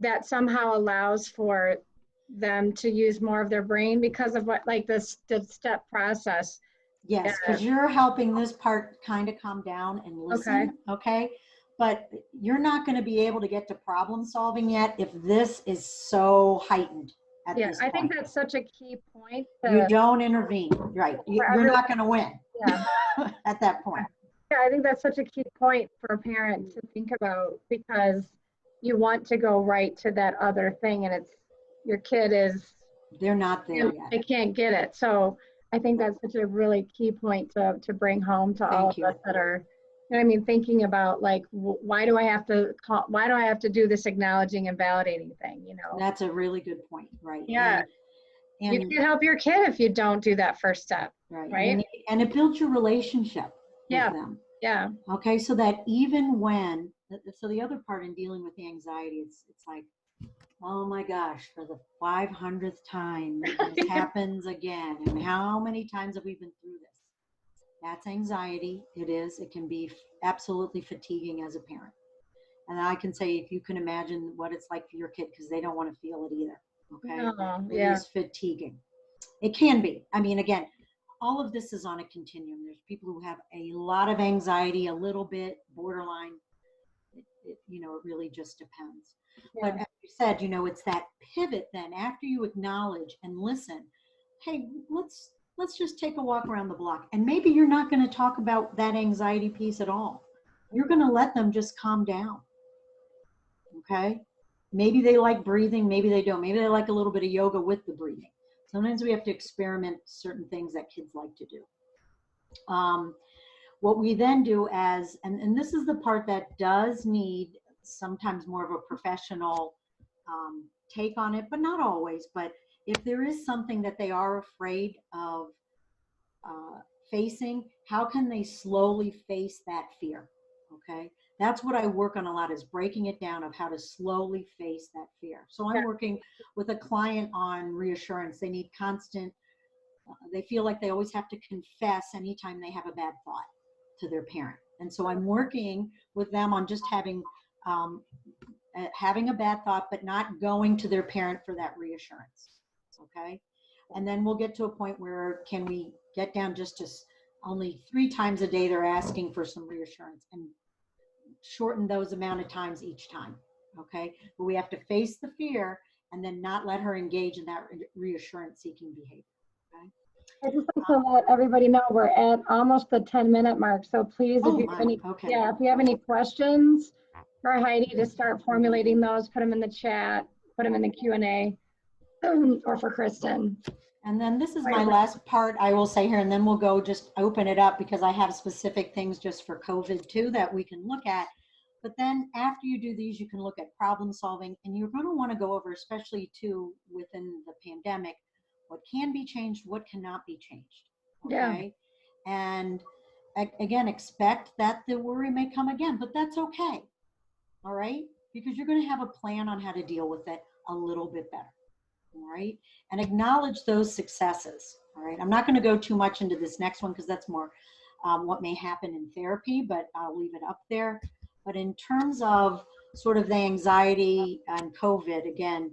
that somehow allows for them to use more of their brain because of what, like this the step process. Yes, because you're helping this part kind of calm down and Okay. listen, okay? But you're not going to be able to get to problem solving yet if this is so heightened at Yeah, this I think point. that's such a key point You don't intervene, right? You're everyone. not going to win Yeah. at that point. Yeah, I think that's such a key point for a parent to think about because you want to go right to that other thing and it's your kid is They're not there yet. they can't get it. So I think that's such a really key point to bring home to all of us that are, you know, I mean, thinking about like, why do I have to do this acknowledging and validating thing, you know? That's a really good point, right? Yeah. And You can't help your kid if you don't do that first step, right? And it builds your relationship with them. Yeah. Okay, so that even when, so the other part in dealing with the anxiety, it's like, oh my gosh, for the 500th time, this happens again. And how many times have we been through this? That's anxiety. It is. It can be absolutely fatiguing as a parent. And I can say, if you can imagine what it's like for your kid, because they don't want to feel it either. Okay. It is fatiguing. It can be. I mean, again, all of this is on a continuum. There's people who have a lot of anxiety, a little bit borderline. It really just depends. Yeah. But as you said, it's that pivot then after you acknowledge and listen. Hey, let's just take a walk around the block. And maybe you're not going to talk about that anxiety piece at all. You're going to let them just calm down. Okay? Maybe they like breathing, maybe they don't. Maybe they like a little bit of yoga with the breathing. Sometimes we have to experiment certain things that kids like to do. What we then do and this is the part that does need sometimes more of a professional take on it, but not always. But if there is something that they are afraid of facing, how can they slowly face that fear? Okay. That's what I work on a lot, is breaking it down of how to slowly face that fear. So I'm working with a client on reassurance. They need constant, they feel like they always have to confess anytime they have a bad thought to their parent. And so I'm working with them on just having a bad thought, but not going to their parent for that reassurance. Okay. And then we'll get to a point where can we get down just to only 3 times a day they're asking for some reassurance, and shorten those amount of times each time. Okay. But we have to face the fear and then not let her engage in that reassurance seeking behavior. Okay. I just like to let everybody know we're at almost the 10-minute mark. So please, if you have any questions for Heidi, to start formulating those, put them in the chat, put them in the Q&A, or for Kristen. And then this is my last part I will say here, and then we'll go just open it up because I have specific things just for COVID too that we can look at. But then after you do these, you can look at problem solving, and you're going to want to go over, especially too within the pandemic, what can be changed, what cannot be changed. Okay. Yeah. And again, expect that the worry may come again, but that's okay. All right. Because you're going to have a plan on how to deal with it a little bit better. All right. And acknowledge those successes. All right. I'm not going to go too much into this next one because that's more what may happen in therapy, but I'll leave it up there. But in terms of sort of the anxiety and COVID, again,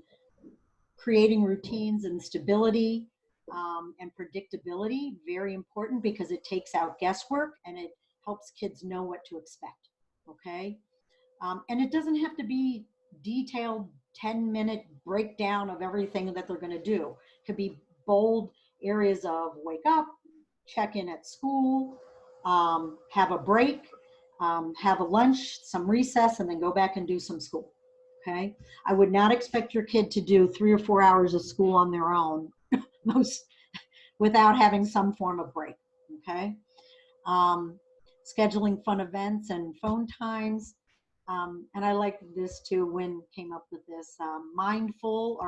creating routines and stability and predictability, very important because it takes out guesswork and it helps kids know what to expect. Okay. And it doesn't have to be detailed 10-minute breakdown of everything that they're going to do. It could be bold areas of wake up, check in at school, have a break, have a lunch, some recess, and then go back and do some school. Okay. I would not expect your kid to do 3 or 4 hours of school on their own, without having some form of break. Okay. Scheduling fun events and phone times. And I like this too. Wynn came up with this mindful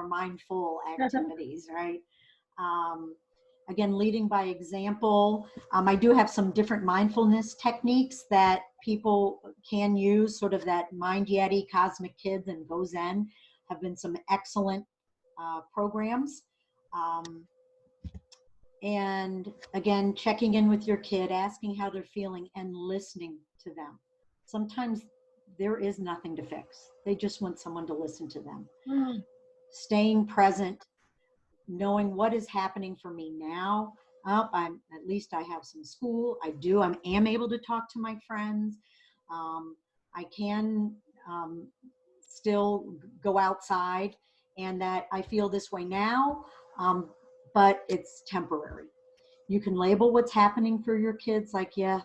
activities, right? again, leading by example. I do have some different mindfulness techniques that people can use, sort of that Mind Yeti, Cosmic Kids, and Go Zen have been some excellent programs. And again, checking in with your kid, asking how they're feeling and listening to them. Sometimes there is nothing to fix. They just want someone to listen to them. Staying present, knowing what is happening for me now. At least I have some school. I am able to talk to my friends. I can still go outside, and that I feel this way now, but it's temporary. You can label what's happening for your kids like, yeah,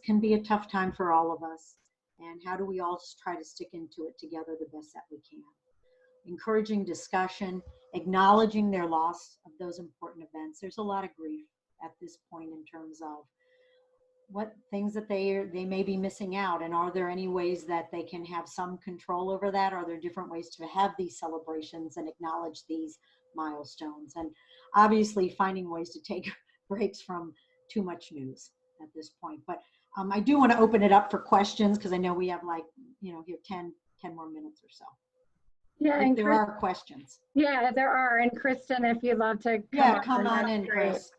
can be a tough time for all of us. And how do we all just try to stick into it together the best that we can? Encouraging discussion, acknowledging their loss of those important events. There's a lot of grief at this point in terms of what things that they may be missing out, and are there any ways that they can have some control over that? Are there different ways to have these celebrations and acknowledge these milestones? And obviously finding ways to take breaks from too much news at this point. But I do want to open it up for questions, because I know we have here 10 more minutes or so. Yeah, if there are questions. Yeah, there are. And Kristen, if you'd love to come on in, Chris.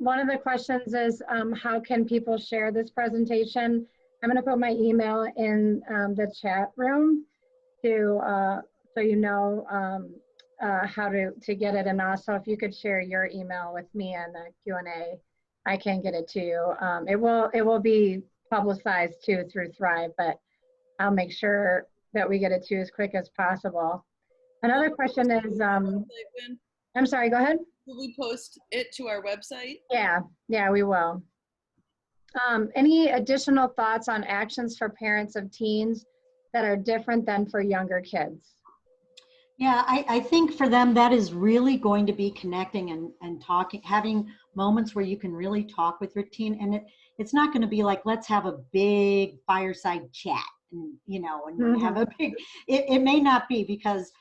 One of the questions is, how can people share this presentation? I'm going to put my email in the chat room so you know how to get it. And also, if you could share your email with me in the Q&A, I can get it to you. It will be publicized too through Thrive, but I'll make sure that we get it to you as quick as possible. Another question is, I'm sorry, go ahead. Will we post it to our website? Yeah, we will. Any additional thoughts on actions for parents of teens that are different than for younger kids? Yeah, I think for them, that is really going to be connecting and talking, having moments where you can really talk with your teen. And it's not going to be like, let's have a big fireside chat and, and have a big, it may not be, because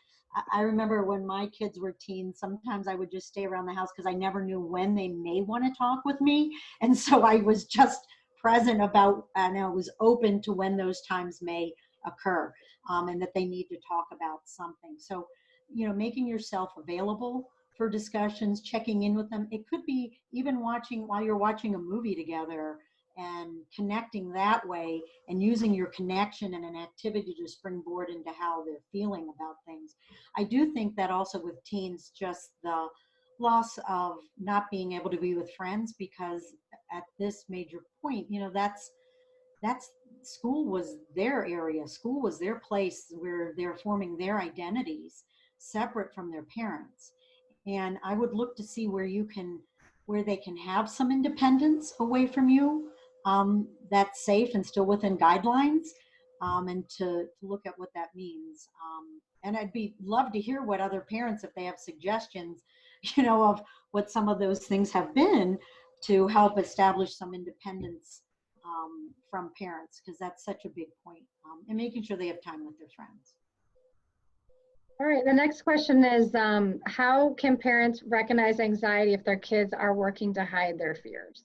I remember when my kids were teens, sometimes I would just stay around the house because I never knew when they may want to talk with me. And so I was just present and I was open to when those times may occur, and that they need to talk about something. So, making yourself available for discussions, checking in with them. It could be even while you're watching a movie together and connecting that way, and using your connection and an activity to springboard into how they're feeling about things. I do think that also with teens, just the loss of not being able to be with friends, because at this major point, that's school was their area. School was their place where they're forming their identities separate from their parents. And I would look to see where they can have some independence away from you, that's safe and still within guidelines, and to look at what that means. And I'd love to hear what other parents, if they have suggestions, of what some of those things have been to help establish some independence from parents, because that's such a big point, and making sure they have time with their friends. All right, the next question is, how can parents recognize anxiety if their kids are working to hide their fears?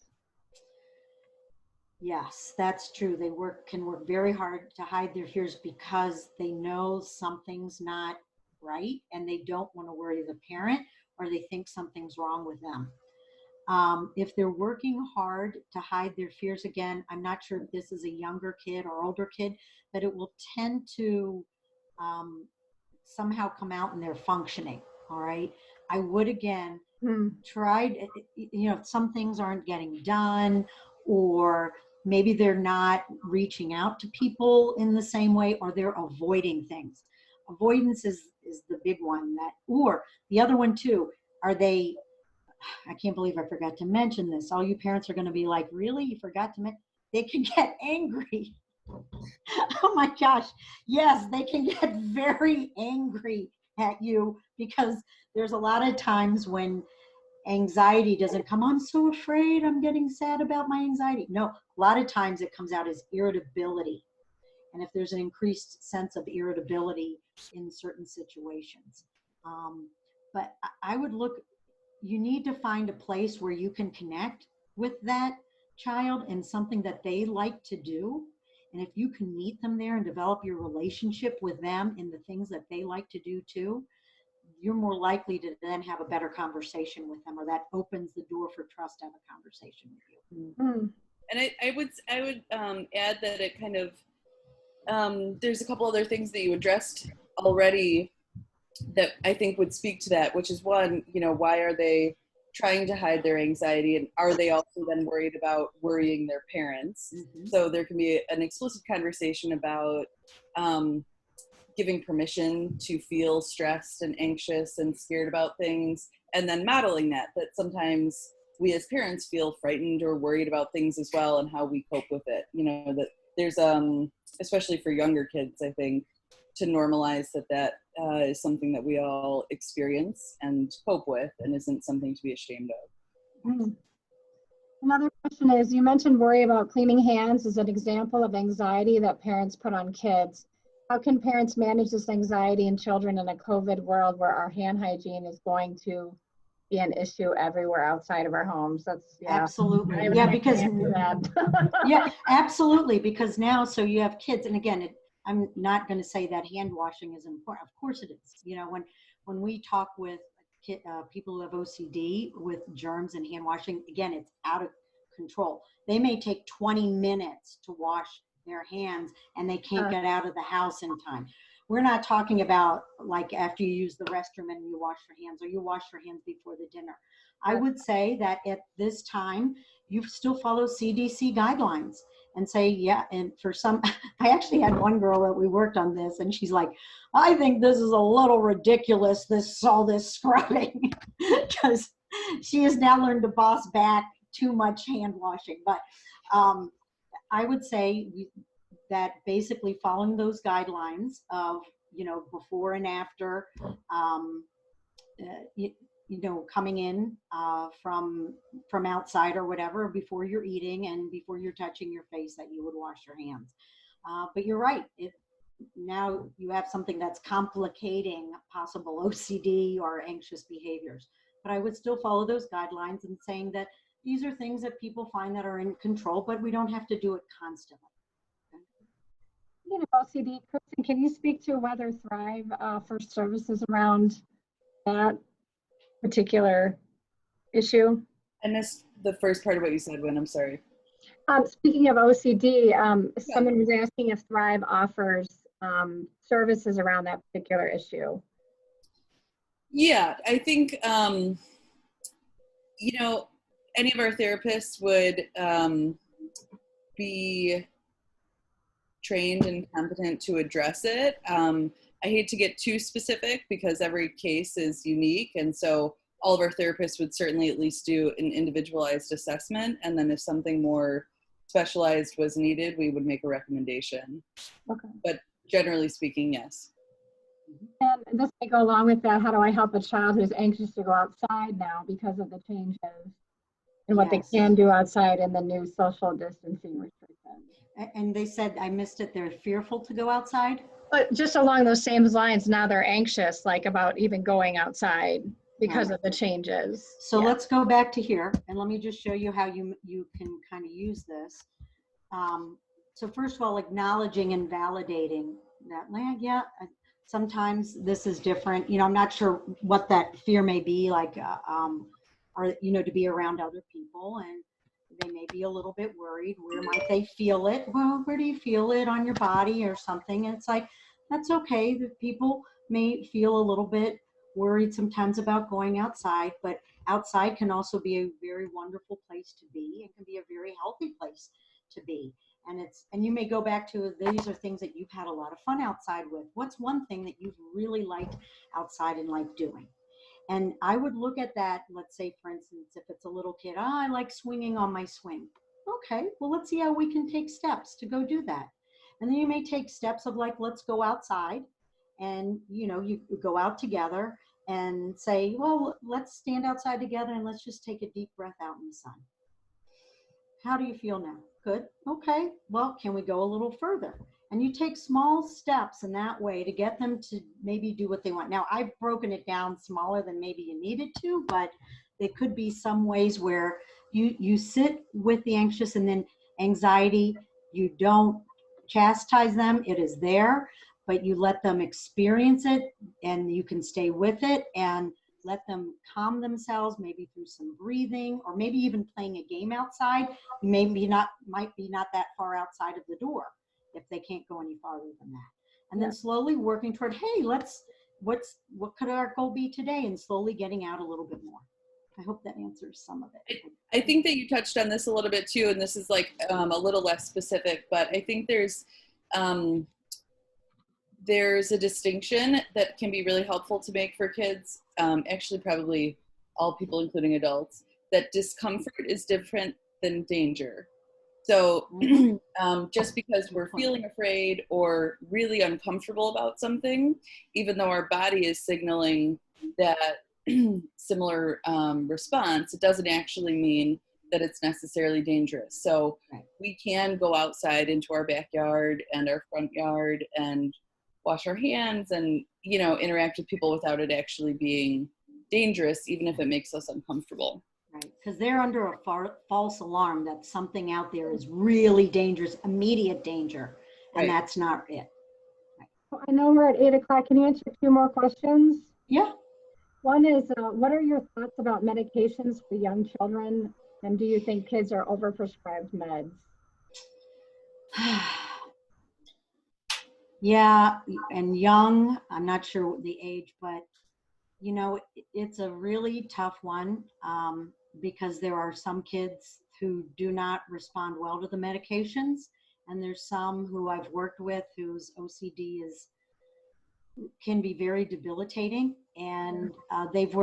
Yes, that's true. They can work very hard to hide their fears because they know something's not right, and they don't want to worry the parent, or they think something's wrong with them. If they're working hard to hide their fears, again, I'm not sure if this is a younger kid or older kid, but it will tend to somehow come out in their functioning. All right. I would, again, try, some things aren't getting done, or maybe they're not reaching out to people in the same way, or they're avoiding things. Avoidance is the big one. Or the other one too, I can't believe I forgot to mention this. All you parents are going to be like, really? You forgot to mention? They can get angry. Oh my gosh. Yes, they can get very angry at you, because there's a lot of times when anxiety doesn't come, I'm so afraid, I'm getting sad about my anxiety. No, a lot of times it comes out as irritability. And if there's an increased sense of irritability in certain situations. But I would look, you need to find a place where you can connect with that child and something that they like to do. And if you can meet them there and develop your relationship with them in the things that they like to do too, you're more likely to then have a better conversation with them, or that opens the door for trust to have a conversation with you. Mm. And I would add that it kind of, there's a couple other things that you addressed already that I think would speak to that, which is one, why are they trying to hide their anxiety, and are they also then worried about worrying their parents? Mm-hmm. So there can be an explicit conversation about giving permission to feel stressed and anxious and scared about things, and then modeling that sometimes we as parents feel frightened or worried about things as well, and how we cope with it. That there's especially for younger kids, I think, to normalize that is something that we all experience and cope with, and isn't something to be ashamed of. Mm. Another question is, you mentioned worry about cleaning hands as an example of anxiety that parents put on kids. How can parents manage this anxiety in children in a COVID world where our hand hygiene is going to be an issue everywhere outside of our homes? That's Absolutely. Yeah, because yeah, absolutely. Because now, so you have kids, and again, I'm not going to say that hand washing is important. Of course it is. When we talk with people who have OCD with germs and hand washing, again, it's out of control. They may take 20 minutes to wash their hands, and they can't get out of the house in time. We're not talking about like after you use the restroom and you wash your hands, or you wash your hands before the dinner. I would say that at this time, you still follow CDC guidelines and say, yeah. And for some, I actually had one girl that we worked on this, and she's like, I think this is a little ridiculous, all this scrubbing, because she has now learned to boss back too much hand washing. But I would say that basically following those guidelines of, before and after, coming in from outside or whatever, before you're eating and before you're touching your face, that you would wash your hands. But you're right. Now you have something that's complicating possible OCD or anxious behaviors. But I would still follow those guidelines and saying that these are things that people find that are in control, but we don't have to do it constantly. Speaking of OCD, Kristen, can you speak to whether Thrive offers services around that particular issue? I missed the first part of what you said, Wynn. I'm sorry. Speaking of OCD, someone was asking if Thrive offers services around that particular issue. Yeah, I think, any of our therapists would be trained and competent to address it. I hate to get too specific because every case is unique. And so all of our therapists would certainly at least do an individualized assessment. And then if something more specialized was needed, we would make a recommendation. Okay. But generally speaking, yes. And this may go along with that. How do I help a child who's anxious to go outside now because of the changes and what they can do outside and the new social distancing restrictions? And they said, I missed it, they're fearful to go outside? But just along those same lines, now they're anxious, like about even going outside because of the changes. So let's go back to here, and let me just show you how you can kind of use this. So first of all, acknowledging and validating that, sometimes this is different. I'm not sure what that fear may be like, or, to be around other people, and they may be a little bit worried. Where might they feel it? Well, where do you feel it on your body or something? And it's like, that's okay. The people may feel a little bit worried sometimes about going outside, but outside can also be a very wonderful place to be. It can be a very healthy place to be. And you may go back to, these are things that you've had a lot of fun outside with. What's one thing that you've really liked outside and liked doing? And I would look at that, let's say, for instance, if it's a little kid, I like swinging on my swing. Okay, well, let's see how we can take steps to go do that. And then you may take steps of let's go outside, and, you go out together and say, well, let's stand outside together and let's just take a deep breath out in the sun. How do you feel now? Good. Okay. Well, can we go a little further? And you take small steps in that way to get them to maybe do what they want. Now, I've broken it down smaller than maybe you needed to, but there could be some ways where you sit with the anxious and then anxiety, you don't chastise them, it is there, but you let them experience it, and you can stay with it and let them calm themselves, maybe through some breathing, or maybe even playing a game outside. Might be not that far outside of the door if they can't go any farther than that. And then slowly working toward, hey, what could our goal be today? And slowly getting out a little bit more. I hope that answers some of it. I think that you touched on this a little bit too, and this is like a little less specific, but I think there's a distinction that can be really helpful to make for kids, actually probably all people, including adults, that discomfort is different than danger. So just because we're feeling afraid or really uncomfortable about something, even though our body is signaling that similar response, it doesn't actually mean that it's necessarily dangerous. So we can go outside into our backyard and our front yard and wash our hands and, you know, interact with people without it actually being dangerous, even if it makes us uncomfortable. Right, because they're under a false alarm that something out there is really dangerous, immediate danger, and that's not it. I know we're at 8 o'clock. Can you answer 2 more questions? Yeah. One is, what are your thoughts about medications for young children? And do you think kids are overprescribed meds? Yeah, and young, I'm not sure the age, but you know, it's a really tough one because there are some kids who do not respond well to the medications, and there's some who I've worked with whose OCD can be very debilitating, and they've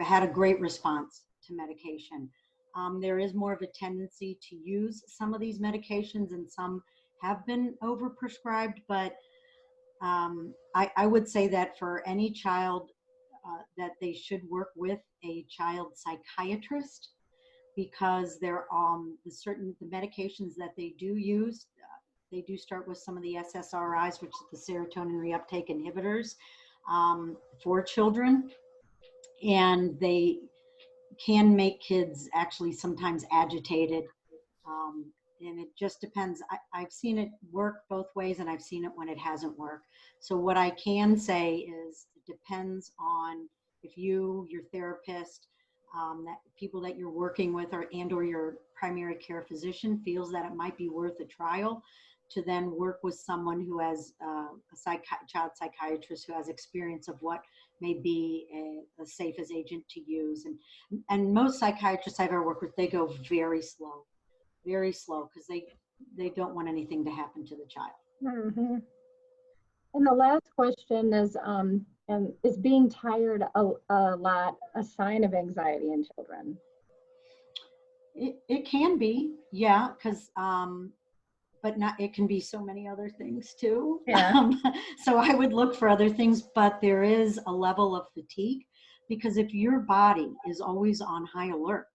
had a great response to medication. There is more of a tendency to use some of these medications, and some have been overprescribed, but I would say that for any child that they should work with a child psychiatrist, because the medications that they do use, they do start with some of the SSRIs, which is the serotonin reuptake inhibitors for children, and they can make kids actually sometimes agitated. And it just depends. I've seen it work both ways, and I've seen it when it hasn't worked. So what I can say is it depends on if your therapist, that people that you're working with, or your primary care physician feels that it might be worth a trial to then work with someone who has a child psychiatrist who has experience of what may be a safest agent to use. And most psychiatrists I've ever worked with, they go very slow, because they don't want anything to happen to the child. Mm-hmm. And the last question is, is being tired a lot a sign of anxiety in children? It can be, yeah, because but not, it can be so many other things too. Yeah. So I would look for other things, but there is a level of fatigue, because if your body is always on high alert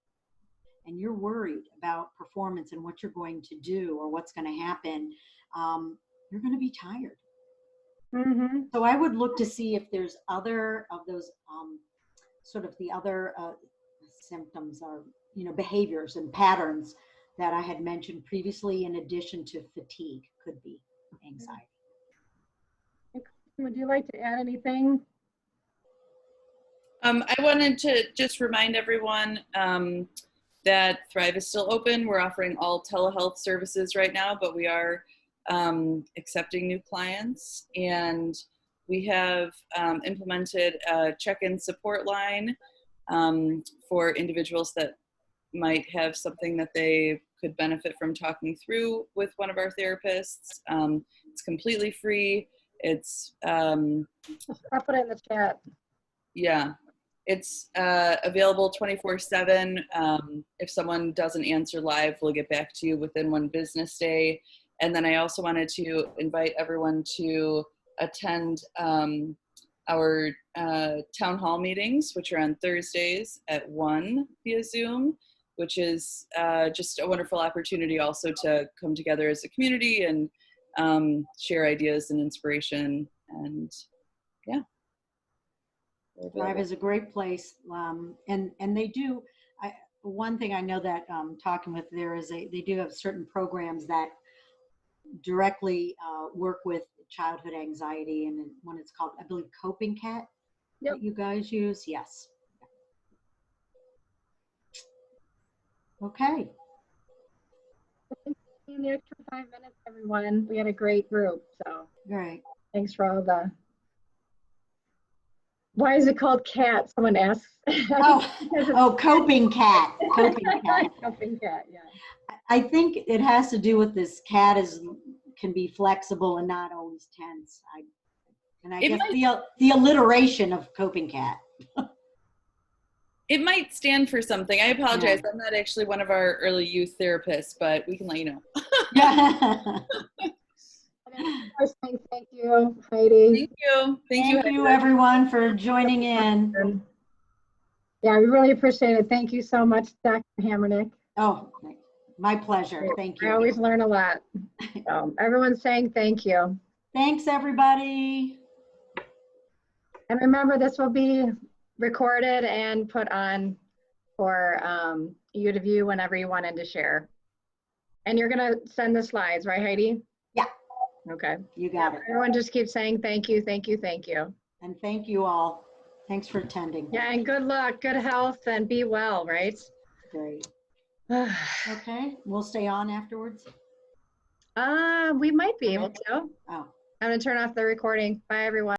and you're worried about performance and what you're going to do or what's going to happen, you're going to be tired. Mm-hmm. So I would look to see if there's other of those sort of the other symptoms or, you know, behaviors and patterns that I had mentioned previously, in addition to fatigue, could be anxiety. Would you like to add anything? I wanted to just remind everyone that Thrive is still open. We're offering all telehealth services right now, but we are accepting new clients, and we have implemented a check-in support line for individuals that might have something that they could benefit from talking through with one of our therapists. It's completely free. It's I'll put it in the chat. Yeah, it's available 24/7. If someone doesn't answer live, we'll get back to you within 1 business day. And then I also wanted to invite everyone to attend our town hall meetings, which are on Thursdays at 1 via Zoom, which is just a wonderful opportunity also to come together as a community and share ideas and inspiration. And yeah, Thrive is a great place, and they do. One thing I know that talking with they do have certain programs that directly work with childhood anxiety, and one it's called, I believe, Coping Cat. Yep. That you guys use. Yes. Okay. In the extra 5 minutes, everyone. We had a great group, so Great. thanks for all the. Why is it called CAT? Someone asks. Coping Cat. Coping Cat. Coping Cat, yeah. I think it has to do with this cat can be flexible and not always tense. I guess the alliteration of Coping Cat. It might stand for something. I apologize. I'm not actually one of our early youth therapists, but we can let you know. Thank you, Heidi. Thank you, everyone, for joining in. Yeah, we really appreciate it. Thank you so much, Dr. Hamernik. Oh, my pleasure. Thank you. I always learn a lot. Everyone's saying thank you. Thanks, everybody. And remember, this will be recorded and put on for you to view whenever you wanted to share. And you're going to send the slides, right, Heidi? Yeah. Okay. You got it. Everyone just keeps saying thank you, thank you, thank you. And thank you all. Thanks for attending. Yeah, and good luck, good health, and be well, right? Great. Okay, we'll stay on afterwards. We might be able to. Oh. I'm going to turn off the recording. Bye, everyone.